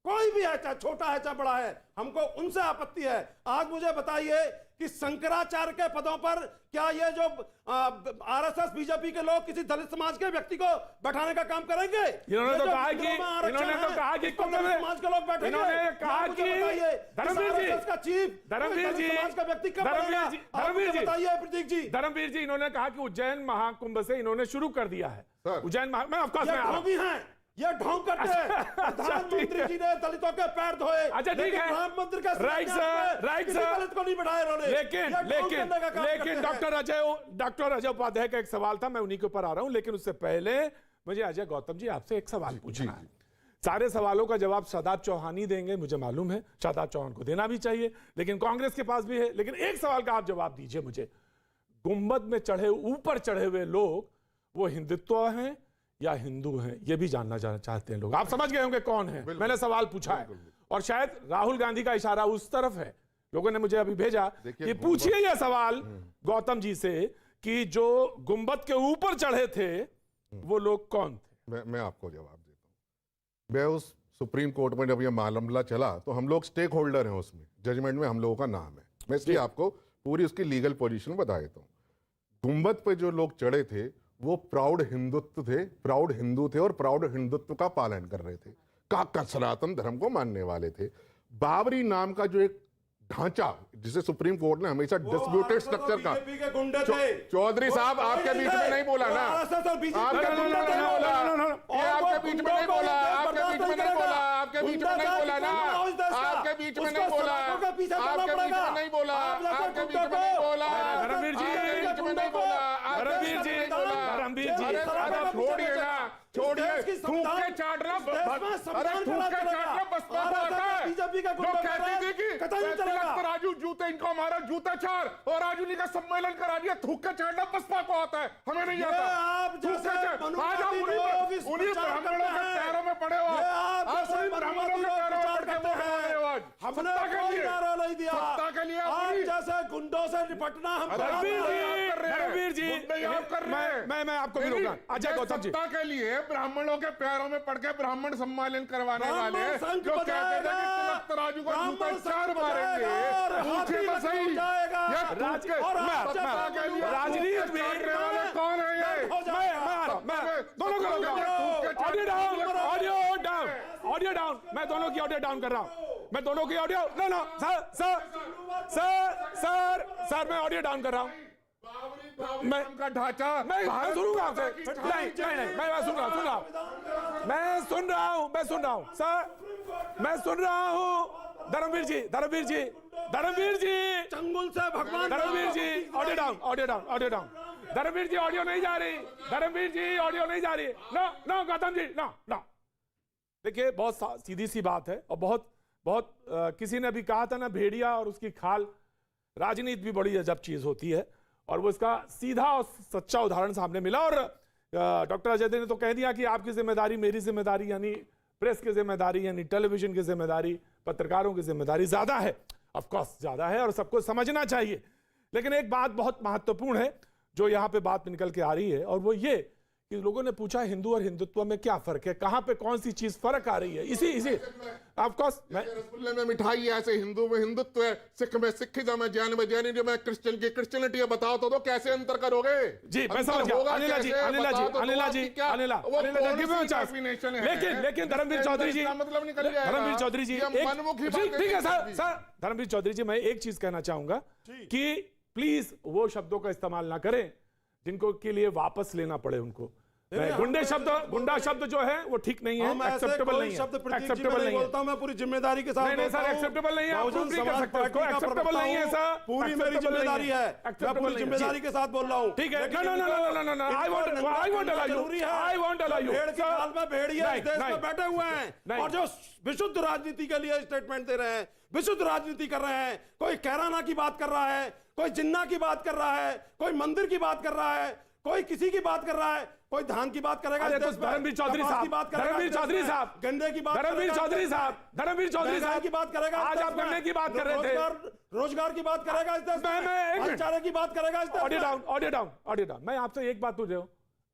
कोई भी है, चाहे छोटा है चाहे बड़ा है, हमको उनसे आपत्ति है। आज मुझे बताइए कि शंकराचार्य के पदों पर क्या ये जो आरएसएस बीजेपी के लोग किसी दलित समाज के व्यक्ति को बैठाने का काम करेंगे? इन्होंने तो कहा कि कुंभ में समाज के लोग बैठेंगे। इन्होंने कहा कि धर्मवीर जी, RSS का चीफ धर्मवीर जी, समाज का व्यक्ति कब धर्मवीर बनेगा? जी, आप धर्मवीर मुझे जी, बताइए प्रतीक जी। धर्मवीर जी, इन्होंने कहा कि उज्जैन महाकुंभ से इन्होंने शुरू कर दिया है। सर। उज्जैन मैं ऑफकोर्स ये ढोंगी हैं, ये ढोंग करते हैं। प्रधानमंत्री जी ने दलितों के पैर धोए। अच्छा, ठीक लेकिन है। प्रधानमंत्री का राइट सर, राइट किसी सर। दलित को नहीं बैठाया इन्होंने। लेकिन ये ढोंग करने का काम करते लेकिन हैं। डॉक्टर अजय उपाध्याय का एक सवाल था, मैं उन्हीं के ऊपर आ रहा हूं, लेकिन उससे पहले मुझे अजय गौतम जी आपसे एक सवाल पूछना है। सारे सवालों का जवाब शादाब चौहान ही देंगे, मुझे मालूम है, शादाब चौहान को देना भी चाहिए, लेकिन कांग्रेस के पास भी है। लेकिन एक सवाल का आप जवाब दीजिए मुझे, गुंबद में चढ़े, ऊपर चढ़े हुए लोग वो हिंदुत्व हैं या हिंदू हैं, ये भी जानना चाहते हैं लोग। आप समझ गए होंगे कौन है, मैंने सवाल पूछा है, और शायद राहुल गांधी का इशारा उस तरफ है। लोगों ने मुझे अभी भेजा कि पूछिए यह सवाल गौतम जी से कि जो गुंबद के ऊपर चढ़े थे वो लोग कौन थे। मैं आपको जवाब देता हूँ। मैं उस सुप्रीम कोर्ट में जब ये मामला चला तो हम लोग स्टेक होल्डर हैं, उसमें जजमेंट में हम लोगों का नाम है। मैं इसलिए आपको पूरी उसकी लीगल पोजीशन बता देता हूँ। गुंबद पे जो लोग चढ़े थे वो प्राउड हिंदुत्व थे, प्राउड हिंदू थे और प्राउड हिंदुत्व का पालन कर रहे थे, का सनातन धर्म को मानने वाले थे। बाबरी नाम का जो एक ढांचा जिसे सुप्रीम कोर्ट ने हमेशा डिस्प्यूटेड स्ट्रक्चर का, चौधरी साहब आपके बीच में नहीं बोला ना, आपके बीच में नहीं बोला, ये आपके बीच में नहीं बोला, आपके बीच में नहीं बोला, आपके बीच में नहीं बोला ना, आपके बीच में नहीं बोला, आपके बीच में नहीं बोला, आपके बीच में नहीं बोला, धर्मवीर जी, बीच में नहीं बोला, धर्मवीर जी, धर्मवीर जी, छोड़िए ना, छोड़िए थूक के चाटना बसपा को आता है। बीजेपी का जो कहती थी कि तिलक राजू जूते इनको हमारा जूता चार और राजू जी का सम्मेलन करा दिया, थूक के चाटना बसपा को आता है, हमें नहीं आता। आप जैसे आज आप उन्हीं ब्राह्मणों के पैरों में पड़े हो, आप उन्हीं ब्राह्मणों के पैरों में पड़ के बोल रहे हो आज। हमने सत्ता के कोई लिए, नारा नहीं दिया। सत्ता के लिए आप अपनी- जैसे गुंडों से निपटना हम धर्मवीर जी, मैं आपको भी रोका। अजय गौतम जी, सत्ता के लिए ब्राह्मणों के पैरों में पड़ के ब्राह्मण सम्मेलन करवाने वाले जो कहते थे कि तिलक तराजू को जूता चार मारेंगे, पूछे तो सही ये राज- के- और मैं- सत्ता मैं- के लिए राजनीति राजनीति में करने वाले कौन है ये? मैं दोनों को audio down, audio down, audio down, मैं दोनों की ऑडियो डाउन कर रहा हूं, मैं दोनों की ऑडियो नो सर मैं ऑडियो डाउन कर रहा हूं। मैं का ढांचा मैं सुनूंगा आपसे, नहीं मैं सुन रहा हूं, मैं सुन रहा हूं सर, मैं सुन रहा हूं। धर्मवीर जी चंगुल से भगवान धर्मवीर जी ऑडियो डाउन, धर्मवीर जी ऑडियो नहीं जा रही, धर्मवीर जी ऑडियो नहीं जा रही। No Gautam ji no. देखिए बहुत सीधी सी बात है और बहुत किसी ने अभी कहा था ना, भेड़िया और उसकी खाल। राजनीति भी बड़ी अजब चीज होती है और वो इसका सीधा और सच्चा उदाहरण सामने मिला। और डॉक्टर अजय देव ने तो कह दिया कि आपकी जिम्मेदारी, मेरी जिम्मेदारी, यानी प्रेस की जिम्मेदारी, यानी टेलीविजन की जिम्मेदारी, पत्रकारों की जिम्मेदारी ज्यादा है, ऑफ कोर्स ज्यादा है और सबको समझना चाहिए। लेकिन एक बात बहुत महत्वपूर्ण है जो यहाँ पे बात निकल के आ रही है, और वो ये कि लोगों ने पूछा हिंदू और हिंदुत्व में क्या फर्क है, कहां पे कौन सी चीज फर्क आ रही है। इसी ऑफ कोर्स रसगुल्ले में मिठाई है, ऐसे हिंदू में हिंदुत्व है, सिख में सिखिज्म है, जैन में जैनिज्म है, क्रिश्चियन की क्रिश्चियनिटी है। बताओ तो कैसे अंतर करोगे? जी मैं समझ गया। अनिला लेकिन धर्मवीर चौधरी जी, मतलब निकल जाएगा। धर्मवीर चौधरी जी मनमुखी बातें ठीक है सर, धर्मवीर चौधरी जी मैं एक चीज कहना चाहूंगा कि प्लीज वो शब्दों का इस्तेमाल ना करें जिनको के लिए वापस लेना पड़े उनको। गुंडा शब्द जो है वो ठीक नहीं है, एक्सेप्टेबल नहीं है, एक्सेप्टेबल नहीं बोलता हूं, मैं पूरी जिम्मेदारी के साथ नहीं सर, एक्सेप्टेबल नहीं है, आप बहुजन भी कर समाज सकते हो, पार्टी का एक्सेप्टेबल नहीं है सर, पूरी मेरी जिम्मेदारी है, मैं पूरी जिम्मेदारी के साथ बोल रहा हूं। ठीक है, no I won't allow you. भेड़ के काल में भेड़िया इस देश में बैठे हुए हैं और जो विशुद्ध राजनीति के लिए स्टेटमेंट दे रहे हैं, विशुद्ध राजनीति कर रहे हैं। कोई कैराना की बात कर रहा है, कोई जिन्ना की बात कर रहा है, कोई मंदिर की बात कर रहा है, कोई किसी की बात कर रहा है, कोई धान की बात करेगा, धर्मवीर चौधरी साहब, धर्मवीर चौधरी साहब, गन्ने की बात, धर्मवीर चौधरी साहब, धर्मवीर चौधरी साहब की बात करेगा। आज आप गन्ने की बात कर रहे थे, रोजगार की बात करेगा इस देश में, भाईचारे की बात करेगा इस देश में। Audio down. मैं आपसे एक बात पूछ रहा हूं,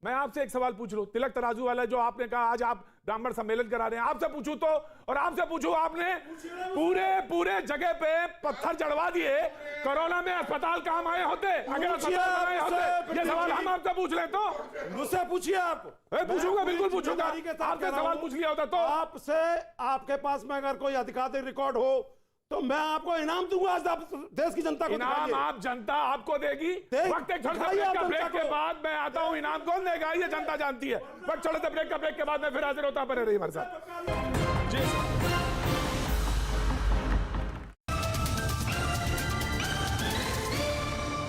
मैं आपसे एक सवाल पूछ लूं, तिलक तराजू वाला जो आपने कहा आज आप ब्राह्मण सम्मेलन करा रहे हैं, आपसे पूछूं तो, और आपसे पूछूं, आपने पूरे जगह पे पत्थर जड़वा दिए, कोरोना में अस्पताल काम आए होते, अगर अस्पताल आए होते, ये सवाल हम आपसे पूछ लें तो मुझसे पूछिए आप। पूछूंगा, बिल्कुल पूछूंगा, आपसे सवाल पूछ लिया होता तो। आपसे, आपके पास में अगर कोई आधिकारिक रिकॉर्ड हो तो मैं आपको इनाम दूंगा। आज आप देश की जनता को इनाम आप जनता आपको देगी। वक्त एक छोटे ब्रेक के बाद मैं आता हूं, इनाम कौन देगा ये जनता जानती है। वक्त छोटे ब्रेक के बाद मैं फिर हाजिर होता, बने रही हमारे साथ। जी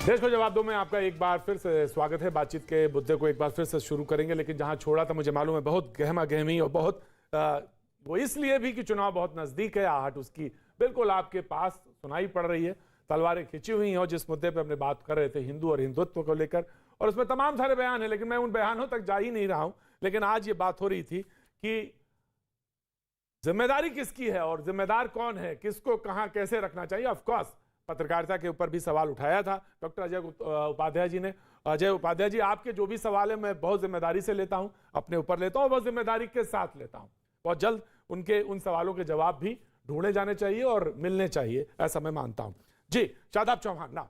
देश को जवाब दो में आपका एक बार फिर से स्वागत है। बातचीत के मुद्दे को एक बार फिर से शुरू करेंगे, लेकिन जहां छोड़ा था मुझे मालूम है बहुत गहमा गहमी और बहुत वो इसलिए भी कि चुनाव बहुत नजदीक है, आहट उसकी बिल्कुल आपके पास सुनाई पड़ रही है, तलवारें खिंची हुई हैं। और जिस मुद्दे पे अपने बात कर रहे थे हिंदू और हिंदुत्व को लेकर, और उसमें तमाम सारे बयान हैं, लेकिन मैं उन बयानों तक जा ही नहीं रहा हूं। लेकिन आज ये बात हो रही थी कि जिम्मेदारी किसकी है और जिम्मेदार कौन है, किसको कहां कैसे रखना चाहिए। ऑफकोर्स पत्रकारिता के ऊपर भी सवाल उठाया था डॉक्टर अजय उपाध्याय जी ने। अजय उपाध्याय जी, आपके जो भी सवाल है मैं बहुत जिम्मेदारी से लेता हूं, अपने ऊपर लेता हूं, बहुत जिम्मेदारी के साथ लेता हूं। बहुत जल्द उन सवालों के जवाब भी ढूंढे जाने चाहिए और मिलने चाहिए, ऐसा मैं मानता हूं। जी शादाब चौहान ना।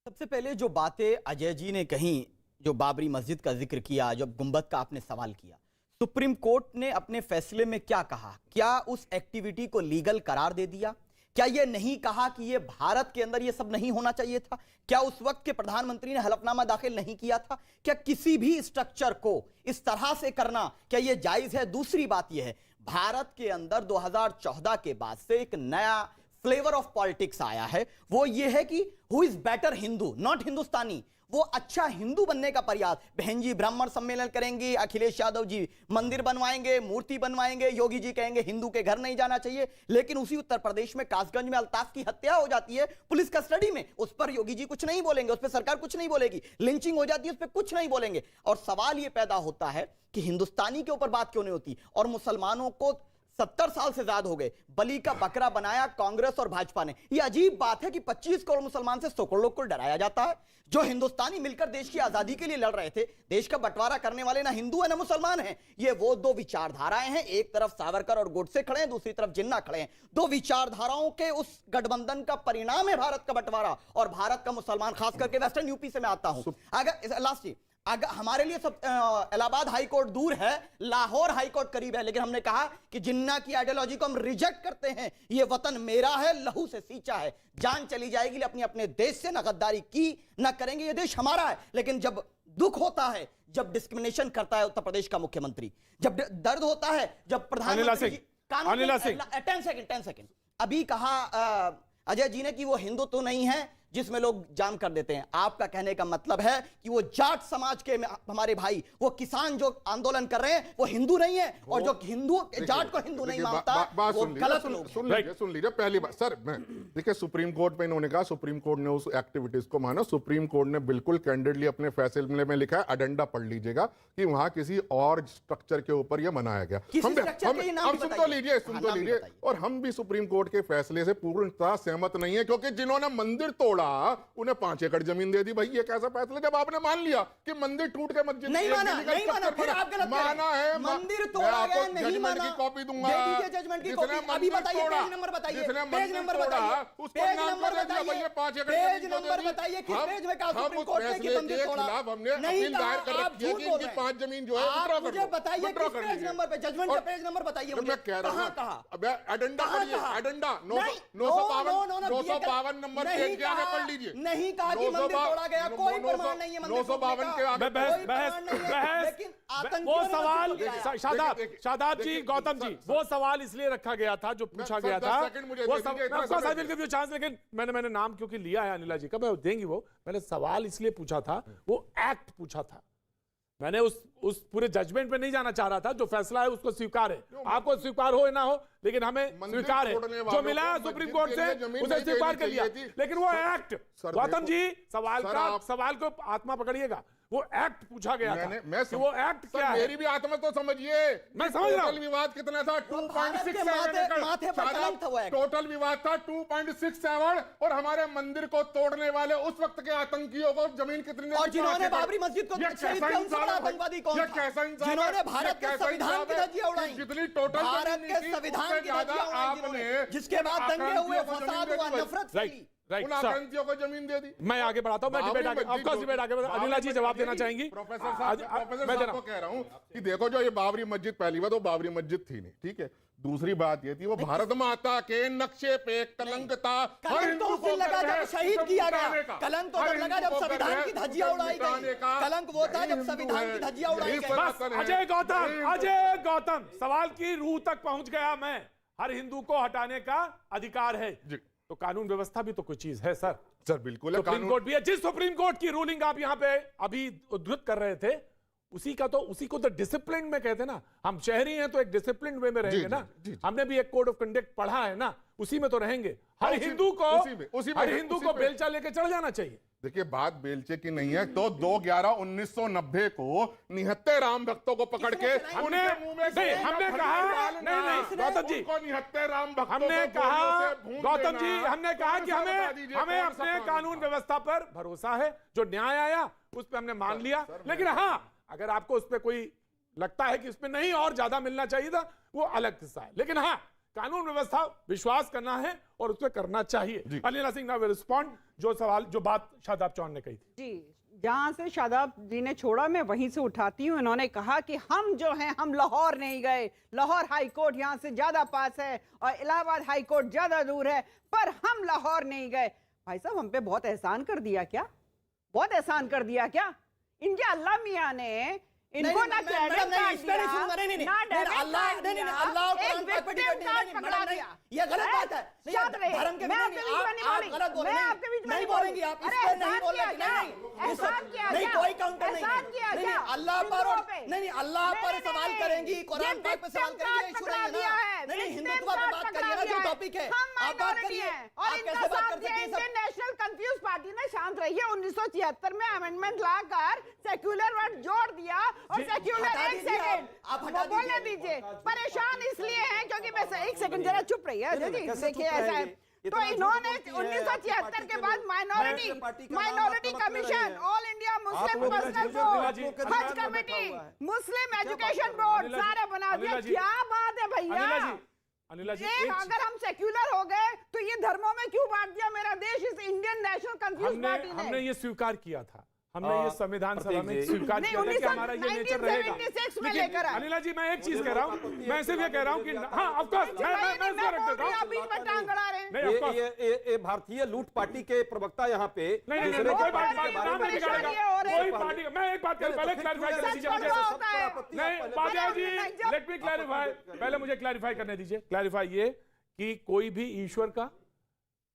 सबसे पहले जो बातें अजय जी ने कही, जो बाबरी मस्जिद का जिक्र किया, जब गुंबद का आपने सवाल किया, सुप्रीम कोर्ट ने अपने फैसले में क्या कहा? क्या उस एक्टिविटी को लीगल करार दे दिया? क्या यह नहीं कहा कि यह भारत के अंदर यह सब नहीं होना चाहिए था? क्या उस वक्त के प्रधानमंत्री ने हलफनामा दाखिल नहीं किया था? क्या किसी भी स्ट्रक्चर को इस तरह से करना क्या यह जायज है? दूसरी बात यह है, भारत के अंदर 2014 के बाद से एक नया फ्लेवर ऑफ पॉलिटिक्स आया है वो ये है कि who is better Hindu, not Hindustani. वो अच्छा हिंदू बनने का प्रयास, बहन जी ब्राह्मण सम्मेलन करेंगी, अखिलेश यादव जी मंदिर बनवाएंगे, मूर्ति बनवाएंगे, योगी जी कहेंगे हिंदू के घर नहीं जाना चाहिए। लेकिन उसी उत्तर प्रदेश में कासगंज में अल्ताफ की हत्या हो जाती है पुलिस कस्टडी में, उस पर योगी जी कुछ नहीं बोलेंगे, उस पर सरकार कुछ नहीं बोलेगी। लिंचिंग हो जाती है, उस पर कुछ नहीं बोलेंगे। और सवाल यह पैदा होता है कि हिंदुस्तानी के ऊपर बात क्यों नहीं होती। और मुसलमानों को 70 साल से ज्यादा हो गए, बलि का बकरा बनाया कांग्रेस और भाजपा ने। यह अजीब बात है कि 25 करोड़ मुसलमान से 100 करोड़ लोग को डराया जाता है। जो हिंदुस्तानी मिलकर देश की आजादी के लिए लड़ रहे थे, देश का बंटवारा करने वाले ना हिंदू है ना मुसलमान हैं। ये वो दो विचारधाराएं हैं, एक तरफ सावरकर और गोडसे खड़े हैं, दूसरी तरफ जिन्ना खड़े हैं। दो विचारधाराओं के उस गठबंधन का परिणाम है भारत का बंटवारा और भारत का मुसलमान, खास करके वेस्टर्न यूपी से मैं आता हूं। अगर लास्ट अगर हमारे लिए सब इलाहाबाद हाई कोर्ट दूर है, लाहौर हाई कोर्ट करीब है, लेकिन हमने कहा कि जिन्ना की आइडियोलॉजी को हम रिजेक्ट करते हैं। ये वतन मेरा है, लहू से सींचा है, जान चली जाएगी अपने अपने देश से न गद्दारी की न करेंगे, ये देश हमारा है। लेकिन जब दुख होता है, जब डिस्क्रिमिनेशन करता है उत्तर प्रदेश का मुख्यमंत्री, जब दर्द होता है, जब प्रधानमंत्री 10 सेकेंड अभी कहा अजय जी ने कि वो हिंदू तो नहीं है जिसमें लोग जाम कर देते हैं। आपका कहने का मतलब है कि वो जाट समाज के हमारे भाई, वो किसान जो आंदोलन कर रहे हैं वो हिंदू नहीं है, और जो हिंदू जाट को हिंदू नहीं मानता वो गलत लोग। सुन लीजिए पहली बात सर, मैं देखिए सुप्रीम कोर्ट पे इन्होंने कहा, सुप्रीम कोर्ट ने उस एक्टिविटीज को माना। सुप्रीम कोर्ट ने बिल्कुल कैंडिडली अपने फैसले में लिखा है, एडेंडा पढ़ लीजिएगा, कि वहां किसी और स्ट्रक्चर के ऊपर यह मनाया गया। हम सुन तो लीजिए, और हम भी सुप्रीम कोर्ट के फैसले से पूर्णतः सहमत नहीं है, क्योंकि जिन्होंने मंदिर तोड़ा उन्हें 5 एकड़ जमीन दे दी। भाई ये कैसा फैसला, जब आपने मान लिया कि मंदिर टूट के मस्जिद नहीं माना, फिर आप गलत माना है, मंदिर तोड़ा गया नहीं माना, की कॉपी दूंगा, जजमेंट की कॉपी अभी बताइए, पेज नंबर बताइए, पेज नंबर बताइए, पेज नंबर बताइए, 5 एकड़ पेज नंबर बताइए, किस पेज में कहा सुप्रीम कोर्ट ने कि मंदिर तोड़ा हमने नहीं अपील दायर कर रखी है कि इनकी 5 जमीन जो है आप मुझे बताइए किस पेज नंबर पे, जजमेंट का पेज नंबर बताइए मुझे। मैं कह रहा हूं कहा अब एडेंडा पढ़िए, एडेंडा 952 नंबर पेज के आगे पढ़ लीजिए। नहीं कहा कि मंदिर तोड़ा गया, कोई प्रमाण नहीं है मंदिर तोड़ने का, कोई प्रमाण नहीं है। लेकिन वो सवाल शादाब जी, गौतम जी, वो सवाल इसलिए रखा गया था जो पूछा गया था, वो चांस, लेकिन मैंने नाम क्योंकि लिया है अनिला जी का, मैं देंगी वो, मैंने सवाल इसलिए पूछा था, वो एक्ट पूछा था। मैंने उस पूरे जजमेंट पे नहीं जाना चाह रहा था। जो फैसला है उसको स्वीकार है, आपको स्वीकार हो ना हो, लेकिन हमें स्वीकार है। जो मिला सुप्रीम कोर्ट से उसे स्वीकार कर लिया, लेकिन वो एक्ट, गौतम जी सवाल को आत्मा पकड़िएगा, वो एक्ट पूछा गया था कि वो एक्ट क्या है। मेरी भी आत्मा तो समझिए, मैं समझ रहा हूं। टोटल विवाद कितना था, 2.67 टोटल विवाद था 2.67, और हमारे मंदिर को तोड़ने वाले उस वक्त के आतंकियों को जमीन कितनी, और जिन्होंने बाबरी मस्जिद को शहीद किया उनसे बड़ा आतंकवादी कौन था? जिन्होंने भारत के संविधान की धज्जियां उड़ाई, जितनी टोटल भारत के संविधान की धज्जियां उड़ाई, जिसके बाद दंगे हुए, फसाद हुआ, नफरत फैली, उन आतंकियों को जमीन दे दी। मैं आगे बढ़ाता हूं, मैं डिबेट आगे, ऑफकोर्स डिबेट आगे, अनिला जी जवाब देना चाहेंगी। प्रोफेसर साहब को कह रहा हूं कि देखो, जो ये बाबरी मस्जिद, पहली बात वो बाबरी मस्जिद थी नहीं, ठीक है। दूसरी बात ये थी, वो भारत माता के नक्शे पे कलंक था। कलंक तो उस दिन लगा जब शहीद किया गया, कलंक तो जब लगा जब संविधान की धज्जियां उड़ाई गई, कलंक वो था जब संविधान की धज्जियां उड़ाई गई। अजय गौतम, सवाल की रूह तक पहुंच गया मैं। हर हिंदू को हटाने का अधिकार है, तो कानून व्यवस्था भी तो कोई चीज है सर। बिल्कुल सुप्रीम कोर्ट भी है। जिस सुप्रीम कोर्ट की रूलिंग आप यहाँ पे अभी उद्धृत कर रहे थे, उसी को तो डिसिप्लिन में कहते ना। हम शहरी हैं तो एक डिसिप्लिन वे में रहेंगे ना। हमने भी एक कोड ऑफ कंडक्ट पढ़ा है ना, उसी में तो रहेंगे। हर हिंदू को बेलचा लेके चढ़ जाना चाहिए। देखिए, बात बेलचे की नहीं है, तो 2/11/1990 को निहत्थे राम भक्तों को पकड़ के हमने कहा, नहीं गौतम जी, निहत्थे राम भक्तों हमने कहा, गौतम जी हमने कहा कि हमें अपने कानून व्यवस्था पर भरोसा है। जो न्याय आया उस पर हमने मान लिया, लेकिन हाँ, अगर आपको उस पर कोई लगता है कि इसमें नहीं और ज्यादा मिलना चाहिए था, वो अलग किस्सा है। लेकिन हाँ, कानून व्यवस्था विश्वास करना है और उसमें करना चाहिए। अनिला सिंह नाउ रिस्पॉन्ड, जो बात शादाब चौहान ने कही थी। जी, जहां से शादाब जी ने छोड़ा मैं वहीं से उठाती हूँ। इन्होंने कहा कि हम जो हैं, हम लाहौर नहीं गए, लाहौर हाई कोर्ट यहाँ से ज्यादा पास है और इलाहाबाद हाई कोर्ट ज्यादा दूर है, पर हम लाहौर नहीं गए। भाई साहब, हम पे बहुत एहसान कर दिया क्या? बहुत एहसान कर दिया क्या? इनके अल्लाह मियां ने इनको ना क्रेडिट कार्ड दिया, ना डेबिट कार्ड दिया, एक विक्टिम कार्ड पकड़ा दिया। ये गलत बात है। याद रहे, धर्म के मैं नहीं, आपके बीच में नहीं आप बोली। गलत बोल मैं रहे हैं। आपके बीच में नहीं नहीं बोलेंगी बोली। आप, अरे इसमें नहीं एहसान बोल रहे किया नहीं, क्या? नहीं, एहसान किया नहीं, क्या? कोई काउंटर नहीं एहसान किया नहीं, क्या? अल्लाह पर हिंदुओं और पे? नहीं, अल्लाह पर नहीं, सवाल नहीं, करेंगी, ये कुरान पाक पे सवाल victim करेंगी, card इशू पकड़ा नहीं दिया है है, ना। नहीं, victim हिंदुत्व पे card बात पकड़ा करिए ना, दिया जो है। टॉपिक है हम आप बात minority करिए, हैं और आप इनका कैसे बात साथ कर दिया सकते हैं सब? इंडियन नेशनल कंफ्यूज पार्टी ने शांत रहिए 1976 में अमेंडमेंट लाकर सेक्युलर वर्ड जोड़ दिया और सेक्युलर हटा एक दीजिए सेकंड आप हटा बोलने दीजिए। दीजिए। परेशान इसलिए हैं क्योंकि मैं एक सेकंड जरा चुप रहिए अजय जी, कैसे देखिए चुप ऐसा है रहेंगे? तो इतना झूठ इन्होंने बोलती हैं, 1976 आपकी के पार्टी बाद के माइनॉरिटी लोग, पार्टी का नाम माइनॉरिटी आप गलत ले रहे कमीशन हैं। ऑल इंडिया मुस्लिम लोग पर्सनल अनिला बोर्ड जी के हज दिमाग में कमेटी बैठा हुआ है। मुस्लिम क्या एजुकेशन बात कर बोर्ड रहे हैं? सारे बना दिया। अनिला जी, क्या बात है भैया? अनिला जी ये अगर हम सेक्युलर हो गए तो ये धर्मों में क्यों बांट दिया मेरा देश इस इंडियन नेशनल कंफ्यूज पार्टी ने? हमने ये स्वीकार किया था, हमने ये संविधान सभा में स्वीकार नहीं, किया था कि हमारा ये नेचर रहेगा। 1976 में लेकिन लेकर आए। अनिला जी मैं एक चीज कह रहा हूँ, मैं सिर्फ ये कह रहा हूँ कि हाँ ऑफ कोर्स मैं इसको रख देता हूँ। बीच में टांग अड़ा रहे हैं। नहीं ऑफ कोर्स ये भारतीय लूट पार्टी के प्रवक्ता यहाँ पे नहीं नहीं दूसरे कोई के बात बारे नाम में नहीं बिगाड़ेगा परेशानी हो रही है। कोई पार्टी का। मैं एक बात कर पहले क्लैरिफाई कर दीजिए मुझे। होता है। नहीं Upadhyay ji let me clarify, पहले मुझे क्लैरिफाई करने दीजिए। क्लैरिफाई ये कि कोई भी ईश्वर का,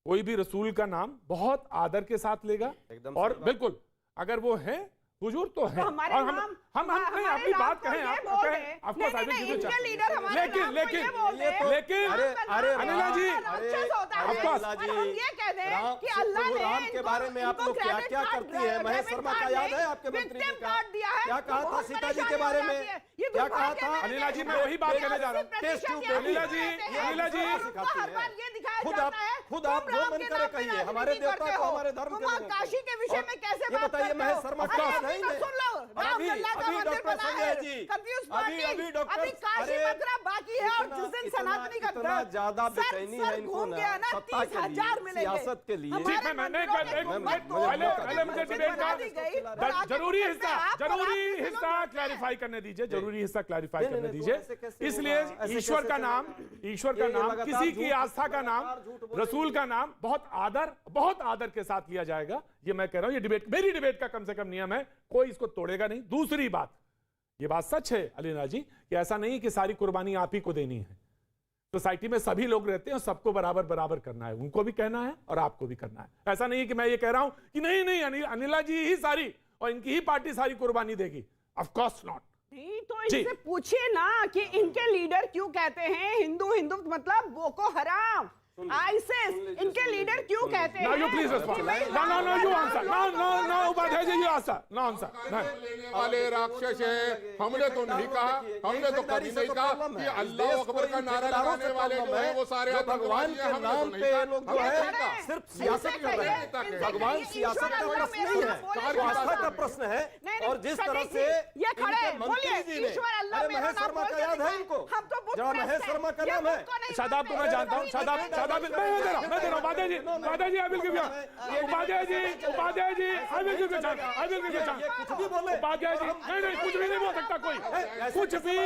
कोई भी रसूल का नाम बहुत आदर के साथ लेगा एकदम और सही बात। बिल्कुल अगर वो है हुजूर तो है हमारे और हम नाम- हम नहीं हमारे अपनी नाम बात को कहें ये आप बोल कहें रहे। ऑफ कोर्स आई नहीं, विल नहीं, गिव इनके लीडर हमारे लेकिन नाम को ये लेकिन बोल रहे हैं। लेकिन अरे अनिला जी, राक्षस होता है। of course। और हम ये कह दें राम- कि अल्लाह ने राम के इनको- बारे में आप इनको लोग क्या credit क्या card, करती है? महेश debit शर्मा card का याद नहीं, है आपके मंत्री जी victim का? card दिया है, क्या तो कहा था बहुत सीता जी के परेशानी बारे हो में? जाती है। ये क्या दुर्भाग्य कहा था? मेरे अनिला जी, देश मैं में वही बात कहने जा रहा हूं। 80% टेस्ट ट्यूब ये अनिला जी, कहते हैं, अनिला जी, और उनको हर बार ये दिखाया खुद जाता आप- है, खुद तुम आप जो राम मन के करे नाम पे कहिए, राजनीति हमारे देवता करते को, हो। हमारे धर्म तुम के लोगों को। काशी के विषय और में कैसे ये बात बताइए, करते महेश हो? शर्मा अरे का अभी नहीं तो है। सुन लो, राम अभी लल्ला का मंदिर डॉक्टर बना संजय है, जी, कंफ्यूज अभी पार्टी, डॉक्टर अभी काशी अरे मथुरा बाकी है और जिस दिन सनातनी का इतना ज्यादा सर बेचैनी है इनको घूम ना, गया ना, सत्ता के लिए, 30,000 मिलेंगे। सियासत के लिए। हमारे ठीक है, मैं नहीं मंदिरों कर- के एक- गुम्बद एक- को पहले मुझे मस्जिद डिबेट बना का दी गई, और आगे जरूरी बोलते हिस्सा हैं, आप और जरूरी आपके लोग हिस्सा बोलते हैं। क्लैरिफाई करने दीजिए, जरूरी हिस्सा क्लैरिफाई नहीं, करने नहीं, दीजिए। ऐसे कैसे इसलिए होगा? ऐसे ईश्वर कैसे का नाम, चलेगा? ईश्वर का ये नाम, लगातार किसी की झूठ- आस्था का नाम, लगातार झूठ बोल रसूल का नाम बहुत आदर के साथ लिया जाएगा। ये मैं कह रहा हूं, ये डिबेट मेरी डिबेट का कम से कम नियम है, कोई इसको तोड़ेगा नहीं। दूसरी बात, ये बात सच है अलीना जी कि ऐसा नहीं कि सारी कुर्बानी आप ही को देनी है। सोसाइटी में सभी लोग रहते हैं और सबको बराबर बराबर करना है, उनको भी कहना है और आपको भी करना है। ऐसा नहीं है कि मैं ये कह रहा हूं कि नहीं अनिला जी ही सारी और इनकी ही पार्टी सारी कुर्बानी देगी। Of course not. नहीं तो जी। इनसे पूछिए ना कि इनके लीडर क्यों कहते हैं हिंदू मतलब बोको हराम, आईसिस, इनके लीडर क्यों कहते हैं? Now you please respond. कि भाई No, you answer. लोगों No, को Upadhyay ji, you answer. No answer. लेने वाले राक्षस है। हमने तो नहीं कहा, हमने तो कभी नहीं कहा कि अल्लाह अकबर का नारा लगाने वाले जो है वो सारे भगवान के नाम पे लोग जो है सिर्फ सियासत कर रहे हैं। भगवान सियासत का प्रश्न नहीं है, आस्था का प्रश्न है। और जिस तरह से ये खड़े इनके मंत्री जी ने, ईश्वर अल्लाह अरे महेश शर्मा का याद है इनको? जरा महेश शर्मा का नाम है। शादाब को मैं जानता हूँ, शादाब मैं दे रहा हूँ Upadhyay ji, I will give you Upadhyay ji, I will give you chance, कुछ भी बोले। उपाध्याय जी, नहीं कुछ भी नहीं बोल सकता कोई, कुछ भी।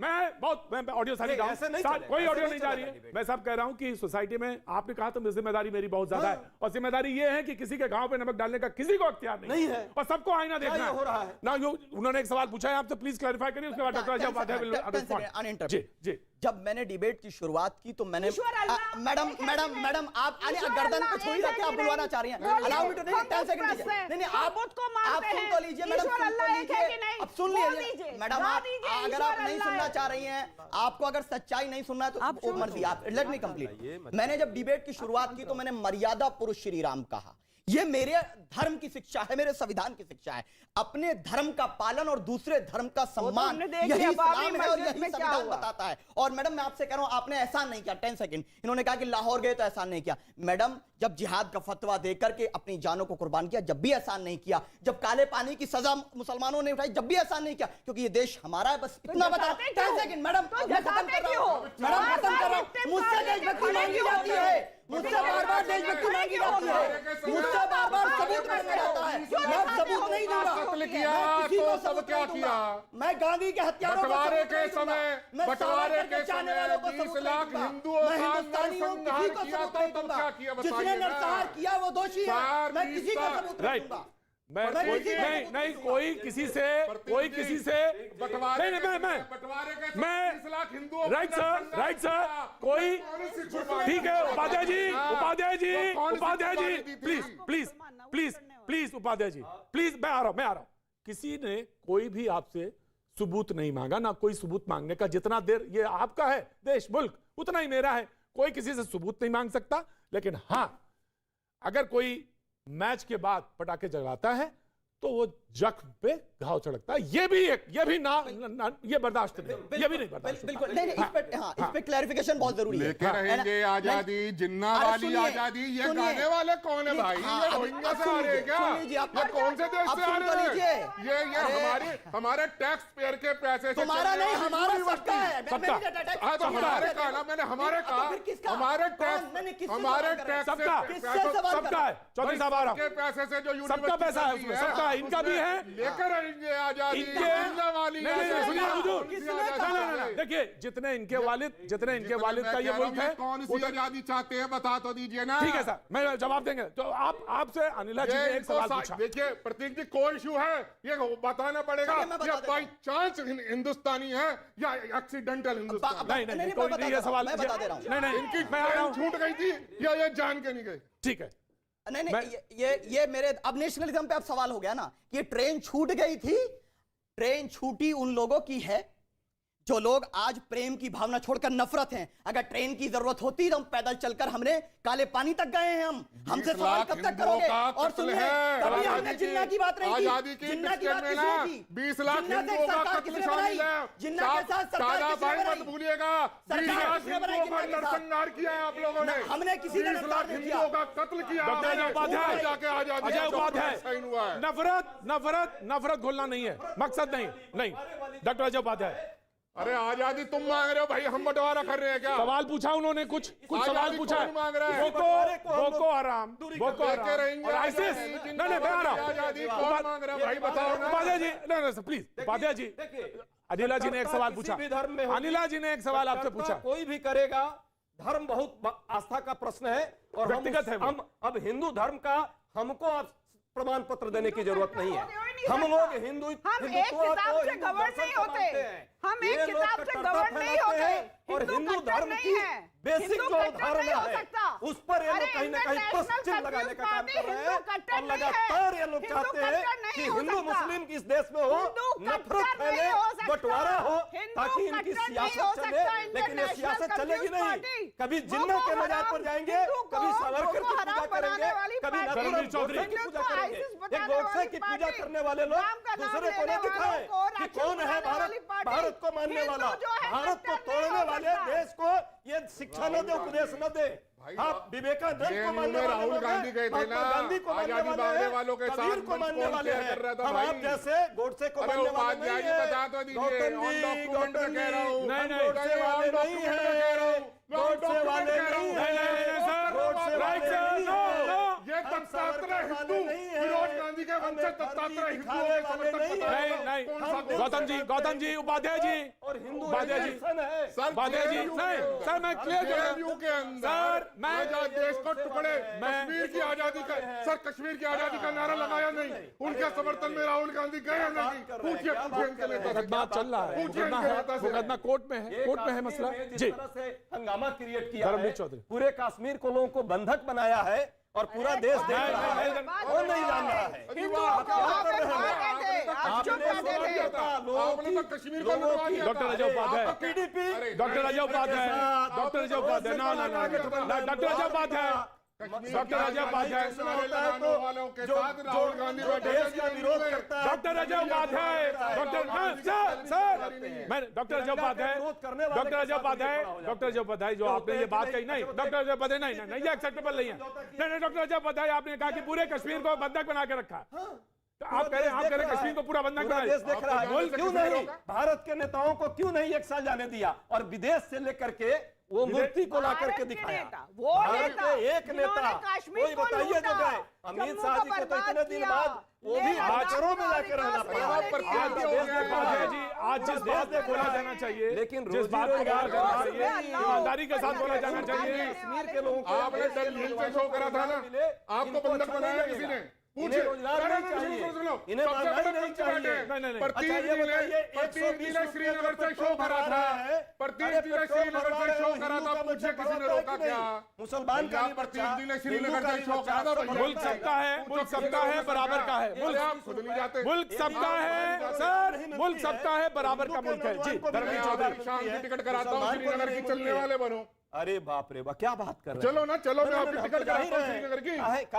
मैं ऑडियो सारी गाऊं, ऐसे नहीं चलेगा, कोई ऐसे ऑडियो नहीं नहीं जा रही है। चलेगा मैं सब कह रहा हूं कि सोसाइटी में आपने कहा तो जिम्मेदारी मेरी बहुत ज्यादा है, और जिम्मेदारी ये है कि किसी के गांव पे नमक डालने का किसी को अख्तियार नहीं है, और सबको आईना देखना हो रहा है। ना। उन्होंने एक सवाल पूछा है आपसे, प्लीज क्लैरिफाई करिए, उसके बाद डॉक्टर उपाध्याय will respond। जी जी। जब मैंने डिबेट की शुरुआत की तो मैंने ईश्वर अल्लाह- मैडम आप ईश्वर गर्दन अल्लाह पे छुई एक रखे आप है बुलवाना कि चाह रही हैं। नहीं? अलाउ मी टू नहीं, हम 10 सेकंड बुत दीजिए। नहीं हम आप बुत को मानते सुन तो हैं। लीजिए मैडम, ईश्वर सुन तो अल्लाह एक है कि लीजिए। नहीं? अब सुन बोल लीजिए दीजिए, मैडम, गा आप दीजिए, अगर ईश्वर आप नहीं अल्लाह सुनना है। चाह रही हैं, आपको अगर सच्चाई नहीं सुनना है तो आप सुनो। मर्जी आप, लेट मी कंप्लीट। मैंने जब डिबेट की शुरुआत की तो मैंने मर्यादा पुरुष श्री राम कहा। ये मेरे धर्म की शिक्षा है, मेरे संविधान की शिक्षा है। अपने धर्म का पालन और दूसरे धर्म का सम्मान, हमने देख यही लिया, बाबरी इस्लाम है और मस्जिद यही में क्या संविधान हुआ। बताता है। और मैडम मैं आपसे कह रहा हूं, आपने एहसान नहीं किया। 10 सेकंड। इन्होंने कहा कि लाहौर गए तो एहसान नहीं किया। मैडम जब जिहाद का फतवा देकर के अपनी जानों को कुर्बान किया, जब भी एहसान नहीं किया। जब काले पानी की सजा मुसलमानों ने उठाई, जब भी एहसान नहीं किया, क्योंकि ये देश हमारा है। बस इतना बता। जताते 10 क्यों? सेकंड मैडम, तो मैं खत्म जताते कर रहा क्यों? हूं। मैडम खत्म कर रहा हूं। मुझसे देशभक्ति मांगी जाती है, मुझसे बार बार देशभक्ति मांगी जाती है, मुझसे बार बार सबूत मांगा जाता है। मैं सबूत नहीं दूंगा। कत्ल किया मैं किसी को तो सब सबूत क्या नहीं दूंगा। किया? मैं गांधी के हत्यारों को बंटवारे सबूत के नहीं दूंगा। समय, मैं बंटवारे सावरकर के चाहने समय वालों को 20 सबूत नहीं लाख दूंगा। हिंदुओं मैं का हिंदुस्तानी हूं, नरसंहार किसी को किया सबूत तो नहीं तब दूंगा। क्या किया जिसने बताइए ना। नरसंहार किया वो दोषी है, मैं किसी को सबूत नहीं राइट। दूंगा। मैं नहीं कोई किसी से बंटवारे मैं 30 लाख हिंदुओं राइट सर कोई ठीक है उपाध्याय जी प्लीज उपाध्याय जी प्लीज मैं आ रहा हूं किसी ने कोई भी आपसे सबूत नहीं मांगा ना कोई सबूत मांगने का जितना देर ये आपका है देश मुल्क उतना ही मेरा है कोई किसी से सबूत नहीं मांग सकता लेकिन हां अगर कोई मैच के बाद पटाखे जलाता है तो वो जख्म पे घाव चढ़कता है ये भी ये बर्दाश्त नहीं ये भी नहीं बर्दाश्त बिल्कुल नहीं इस पे क्लैरिफिकेशन बहुत जरूरी है लेके रहेंगे आजादी जिन्ना वाली आजादी ये गाने वाले कौन है भाई ये रोहिंग्या से आ रहे हैं क्या ये कौन से देश से आ रहे हैं ये हमारे टैक्स पेयर के पैसे से तुम्हारा नहीं हमारा सबका है तो हमारे कहा ना मैंने हमारे कहा हमारे टैक्स सबका है चौधरी साहब आ रहा के पैसे से जो सबका पैसा है उसमें सबका इनका भी है लेकर आएंगे आजादी देखिए जितने इनके वालिद का ये मुल्क है कौन सी आजादी चाहते हैं बता तो दीजिए ना ठीक है सर मैं जवाब देंगे तो आपसे अनिला जी ने एक सवाल पूछा देखिए प्रतीक जी कोई इशू है ये बताना पड़ेगा या बाई चांस हिंदुस्तानी है या एक्सीडेंटल हिंदुस्तानी नहीं ये सवाल नहीं इनकी छूट गई थी या ये जान के नहीं गई ठीक है नहीं ये मेरे अब नेशनलिज्म पे अब सवाल हो गया ना कि ये ट्रेन छूट गई थी ट्रेन छूटी उन लोगों की है जो लोग आज प्रेम की भावना छोड़कर नफरत हैं अगर ट्रेन की जरूरत होती तो हम पैदल चलकर हमने काले पानी तक गए हैं हमसे सवाल कब तक करोगे और सुनिए कभी हमने जिन्ना की बात नहीं की जिन्ना की बात किसने की 20 लाख हिंदुओं का कत्ल शामिल है जिन्ना के साथ सरकार भाई मत भूलिएगा 20 लाख हिंदुओं का नरसंहार किया है आप लोगों ने हमने किसी ने 20 लाख हिंदुओं का कत्ल किया जाके अजय उपाध्याय नफरत घोलना नहीं है मकसद नहीं डॉक्टर अजय उपाध्याय अरे आजादी तुम मांग रहे हो भाई हम बंटवारा कर रहे हैं क्या सवाल पूछा उन्होंने कुछ सवाल पूछा मांग रहा है बोको हराम और आईसिस नहीं मैं आ रहा हूं आजादी कौन मांग रहा है भाई बताओ ना उपाध्याय जी नहीं प्लीज उपाध्याय जी अनिला जी ने एक सवाल पूछा अनिला जी ने एक सवाल आपसे पूछा कोई भी करेगा धर्म बहुत आस्था का प्रश्न है और व्यक्तिगत है हम अब हिंदू धर्म का हमको प्रमाण पत्र देने की जरूरत नहीं है हम लोग हिंदू हम एक किताब से गवर्न नहीं होते हम एक किताब से गवर्न नहीं होते और हिंदू धर्म की बेसिक जो धारणा है उस पर ये लोग कहीं ना कहीं प्रश्न लगाने का काम कर रहे हैं और लगातार ये लोग चाहते हैं कि हिंदू मुस्लिम इस देश में हो नफरत फैले बंटवारा हो ताकि इनकी सियासत चले लेकिन ये सियासत चलेगी नहीं कभी जिन्ना के मजार पर जाएंगे कभी सावरकर की पूजा करेंगे कभी नथुराम गोडसे की पूजा करेंगे ये गोडसे की पूजा करने वाले लोग दूसरे को नहीं दिखाए कि कौन है भारत को मानने वाला भारत को तोड़ने वाले देश को ये शिक्षा न दे उपदेश न दे आप विवेकानंद को मानने वाले राहुल गांधी गए थे ना गांधी को मानने वालों के साथ को मानने वाले हैं हम आप जैसे गोडसे को मानने वाले नहीं है बता तो दीजिए गौतम कह रहा हूं नहीं गोडसे वाले नहीं है गोडसे वाले नहीं है सर राइट सर ये तत्कात्र हिंदू फिरोज गांधी के वंशज तत्कात्र हिंदू नहीं गौतम जी उपाध्याय जी और हिंदू उपाध्याय जी उपाध्याय जी नहीं सर मैं क्लियर जेएनयू के अंदर मैं देश को टुकड़े कश्मीर की आजादी का सर कश्मीर की आजादी का नारा लगाया नहीं उनके समर्थन में राहुल गांधी गए नहीं पूछिए इनके नेता मुकदमा चल रहा है मुकदमा कोर्ट में है मसला जी हंगामा क्रिएट किया धर्मवीर है चौधरी पूरे कश्मीर को लोगों को बंधक बनाया है और पूरा देश देख रहा है और नहीं जान रहा है आपने तो कश्मीर को doctor Ajay Upadhyay doctor Ajay Upadhyay doctor Ajay Upadhyay doctor Ajay Upadhyay doctor Ajay Upadhyay वालों के साथ राहुल गांधी देश का विरोध करता है डॉक्टर अजय उपाध्याय डॉक्टर अजय उपाध्याय जो आपने ये बात कही नहीं डॉक्टर अजय उपाध्याय नहीं ये एक्सेप्टेबल नहीं है नहीं डॉक्टर अजय उपाध्याय आपने कहा कि पूरे कश्मीर को बंधक बना के रखा आप कह रहे हैं कश्मीर को पूरा बंधक बना देश देख रहा है क्यों नहीं भारत के नेताओं को क्यों नहीं एक साल जाने दिया और विदेश से लेकर के वो मूर्ति को ला करके दिखाया भारत के एक नेता कोई बताइए जो गए अमित शाह जी को तो इतने दिन बाद वो भी बाजारों में लाकर रहना पड़ा जी आज जिस बात पे बोला जाना चाहिए लेकिन जिस बात को बोला जाना चाहिए ईमानदारी के साथ बोला जाना चाहिए कश्मीर के लोगों को आपने डल झील से शो करा था ना आपको बंधक बनाया किसी ने इन्हें रोजगार नहीं चाहिए, इन्हें महंगाई नहीं चाहिए। अच्छा ये बताइए, 120 श्रीनगर से शो करा था, प्रतीक जी ने श्रीनगर से शो करा था, पूछे किसी ने रोका क्या? मुसलमान का भी प्रतीक बच्चा जी ने श्रीनगर से शो करा था। मुल्क सबका है, मुल्क सबका है, बराबर का है। आप खुद नहीं जाते। मुल्क सबका है सर, मुल्क सबका है, बराबर का मुल्क है। जी धर्मवीर चौधरी, शाम की टिकट कराता हूँ, श्रीनगर की चलने वाले बनो। अरे बाप रे बाप, क्या बात कर रहे हैं? चलो ना, चलो मैं आपकी टिकट कराता हूँ श्रीनगर की।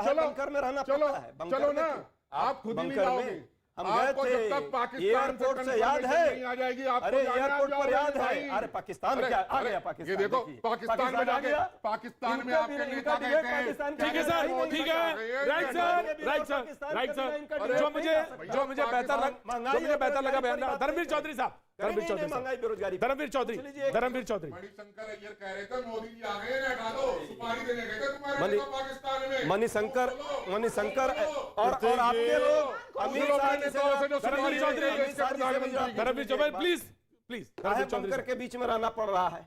चलो बंकर में रहना चलो पड़ता है, बंकर चलो में ना, तो- आप खुद ही नहीं बंकर जाओगे। में हम गए आपको थे, जब तक पाकिस्तान एयरपोर्ट से याद confirmation है, नहीं आ जाएगी, आपको अरे जाना एयरपोर्ट पर जाओगे याद है, भाई। अरे पाकिस्तान अरे, क्या आ अरे, गया पाकिस्तान, ये देखो देखिए। पाकिस्तान में आ जाके गया। पाकिस्तान में इनका आपके भी- नेता इनका भी कहते हैं पाकिस्तान ठीक है सर, ठीक है, right sir, right sir, right sir. जो मुझे बेहतर लगा बयान, धर्मवीर चौधरी साहब, धर्मवीर चौधरी महंगाई साहब, बेरोजगारी धर्मवीर चौधरी, धर्मवीर चौधरी। मणिशंकर अय्यर कह रहे थे मोदी जी आ गए, हटा दो, सुपारी देने गए थे तुम्हारे को पाकिस्तान में। मणिशंकर और आपके लोग अमित शाह जी से Dharmveer Chaudhary, Dharmveer Chaudhary, please please, Dharmveer Chaudhary bunker के बीच में रहना पड़ रहा है।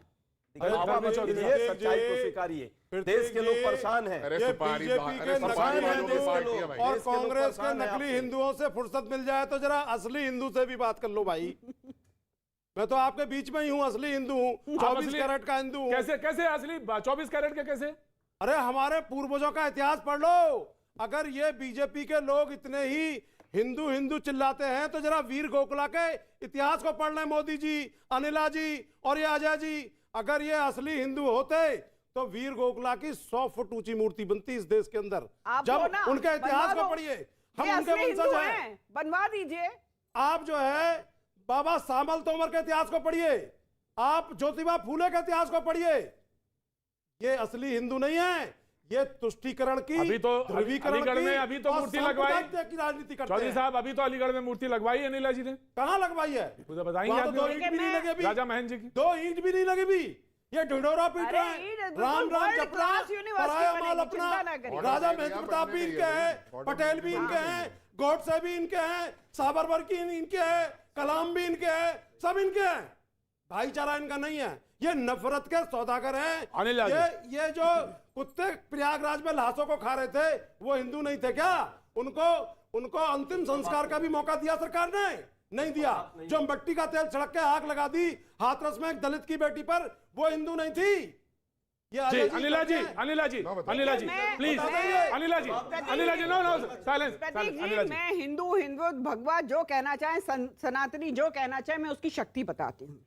धर्मवीर चौधरी ये सच्चाई को स्वीकारिए, देश के लोग परेशान हैं। अरे ये सुपारी बीजेपी के सुपारी नकली वालों की हिंदुओं पार्टी है भाई। और देश के लोग कांग्रेस के परेशान हैं नकली आपसे। हिंदुओं से फुर्सत मिल जाए तो जरा असली हिंदू से भी बात कर लो भाई। मैं तो आपके बीच में ही हूँ, असली हिंदू हूँ, 24 असली- कैरेट का हिंदू हूँ। कैसे कैसे असली 24 कैरेट के कैसे? अरे हमारे पूर्वजों का इतिहास पढ़ लो। अगर ये बीजेपी के लोग इतने ही हिंदू हिंदू चिल्लाते हैं तो जरा वीर गोखला के इतिहास को पढ़ लें, मोदी जी, अनिला जी और ये अजय जी। अगर ये असली हिंदू होते तो वीर गोखला की 100 फुट ऊंची मूर्ति बनती इस देश के अंदर। आप जब हो ना, उनके इतिहास बनवा को लो। पढ़िए, ये हम उनके असली हिंदू वंशज हैं। हैं, बनवा दीजिए। आप जो है बाबा सामल तोमर के इतिहास को पढ़िए, आप ज्योतिबा फूले के इतिहास को पढ़िए। ये असली हिंदू नहीं है, ये तुष्टीकरण की, अभी तो ध्रुवीकरण अलीगढ़ की में अभी तो और मूर्ति लगवाई। सांप्रदायिकता की राजनीति करते चौधरी हैं। साहब, अभी तो अलीगढ़ में मूर्ति लगवाई अनिला जी ने, कहाँ लगवाई है? मुझे बताएंगे वहाँ तो आप? 2 ईंट भी नहीं लगे अभी। राजा महेंद्र जी की 2 ईंट भी नहीं लगे भी। ये ढिंढोरा पीट अरे रहे ईंट हैं, बिल्कुल राम राम world जपना, class university पराया बनेगी, माल अपना। चिंता ना करिए। राजा महेंद्र प्रताप भी इनके हैं, पटेल भी इनके हैं, गोडसे भी इनके हैं, साबरमती इनके हैं, कलाम भी इनके हैं, सब इनके हैं। भाईचारा इनका नहीं है, ये नफरत के सौदागर हैं। अनिल यादव। ये जो कुत्ते प्रयागराज में लाशों को खा रहे थे वो हिंदू नहीं थे क्या? उनको अंतिम संस्कार का भी मौका दिया सरकार ने? नहीं दिया। जो मट्टी का तेल छिड़क के आग लगा दी हाथरस में एक दलित की बेटी पर, वो हिंदू नहीं थी। ये जी अजय अनिला जी, करते हैं। Anila ji, Anila ji, please, Anila ji, Anila ji, no no silence, Pratik ji, Anila ji. मैं हिंदू हिंदू भगवा जो कहना चाहे, सनातनी जो कहना चाहे, मैं उसकी शक्ति बताती हूँ।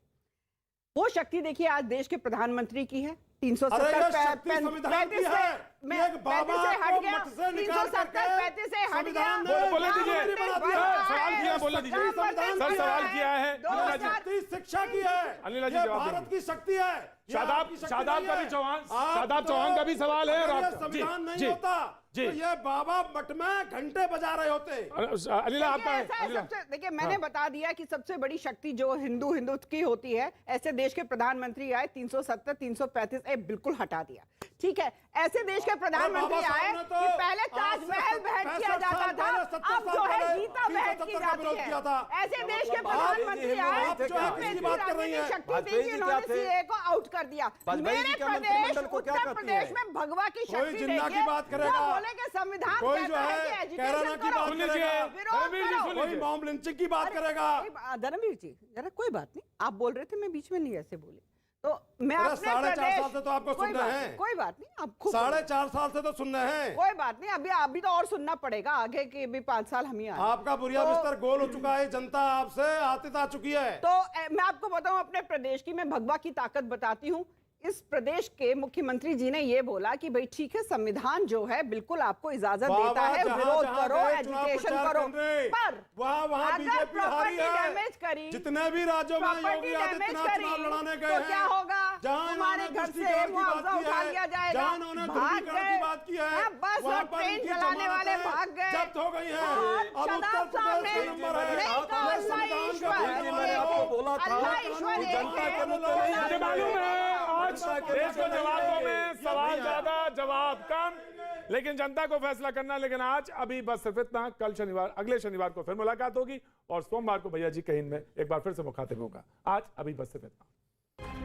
वो शक्ति देखिए आज देश के प्रधानमंत्री की है। 370 अरे ये शक्ति संविधान की है। मैं एक बाबा से हट को गया, मठ से निकाल 370 करके 35 से हट गया। संविधान ने बोलने दीजिए। प्रधानमंत्री बना सर, दिया। सवाल किया, बोलने दीजिए। सर, सवाल किया है। अनिला जी। शक्ति शिक्षा की है, अनिला जी ये जवाब भारत देंगे। की शक्ति है। ये शादाब आपकी शक्ति शादाब नहीं का है। भी चौहान, आप शादाब तो- चौहान का भी सवाल है और अगर ये आपका। जी संविधान नहीं जी होता जी। तो ये बाबा मठ में घंटे बजा रहे होते। अनिला आपका है, ऐसा है, अनिला। देखिए मैंने बता दिया कि सबसे बड़ी शक्ति जो हिंदू हिंदुत्व की होती है, ऐसे देश के प्रधानमंत्री आए 370 335 बिल्कुल हटा दिया। ठीक है, ऐसे देश के प्रधानमंत्री बाबा साहब आए ने तो कि पहले आज ताजमहल से भेंट किया 65 जाता साल था, पहले, 70 अब जो साल है पहले गीता भेंट की 370 का जाती विरोध है। किया था। ऐसे देश के मतलब प्रधानमंत्री आए आप जो है किसकी बात कर रही हैं? शक्ति वाजपेयी थी जी कि क्या उन्होंने थे? सीए को आउट कर दिया। वाजपेयी जी मेरे क्या प्रदेश मंत्रिमंडल को क्या उत्तर कहती प्रदेश है? में भगवा की कोई शक्ति जिन्ना की देखिए, बात करेगा। जो बोले कि संविधान कोई कहता जो है है कि कैराना एजुकेशन की बात करो, करेगा। विरोध धर्मवीर जी, करो। सुन कोई लीजिए। मॉम लिंचिंग की बात करेगा। धर्मवीर जी जरा कोई बात नहीं, आप बोल रहे थे, मैं बीच में नहीं ऐसे बोली। तो मैं अरे अपने 4.5 प्रदेश साल से तो आपको कोई सुन बात रहे नहीं, हैं। कोई बात नहीं, आप खूब 4.5 साल से तो सुन रहे हैं। कोई बात नहीं, अभी तो और सुनना पड़ेगा, आगे के भी 5 साल हम ही आए। आपका बुरिया तो- बिस्तर गोल हो चुका है, जनता आपसे आतित आ चुकी है। तो मैं आपको बताऊं अपने प्रदेश की, मैं भगवा की ताकत बताती हूं। इस प्रदेश के मुख्यमंत्री जी ने ये बोला कि भाई ठीक है, संविधान जो है बिल्कुल आपको इजाजत देता है, विरोध करो, एजुकेशन करो, पर वहाँ अगर बीजेपी हारी प्रॉपर्टी है। डैमेज करी, जितने भी राज्यों में प्रॉपर्टी योगी डैमेज आदित्यनाथ करी, चुनाव लड़ाने गए तो हैं, क्या होगा? जहाँ तुम्हारे इन्होंने घर से तुष्टीकरण की मुआवजा बात की उठा है, लिया जाएगा, जहाँ इन्होंने भाग ध्रुवीकरण गए, की बात की है, बस वहाँ और पर ट्रेन इनकी चलाने वाले जमानतें भाग गए, जब्त हो गई हैं। और अब शदाब उत्तर साहब प्रदेश ने का नंबर है। नहीं कहा, ये अल्लाह संविधान ईश्वर का है, मैंने आपको बोला था अल्लाह ईश्वर कि एक जनता है। के मुद्दे नहीं मुझे मालूम है आज देश को जवाबों में सवाल ज्यादा जवाब कम, लेकिन जनता को फैसला करना। लेकिन आज अभी बस सिर्फ इतना, कल शनिवार, अगले शनिवार को फिर मुलाकात होगी और सोमवार को भैया जी कहीं में एक बार फिर से मुखातिब होगा। आज अभी बस सिर्फ इतना।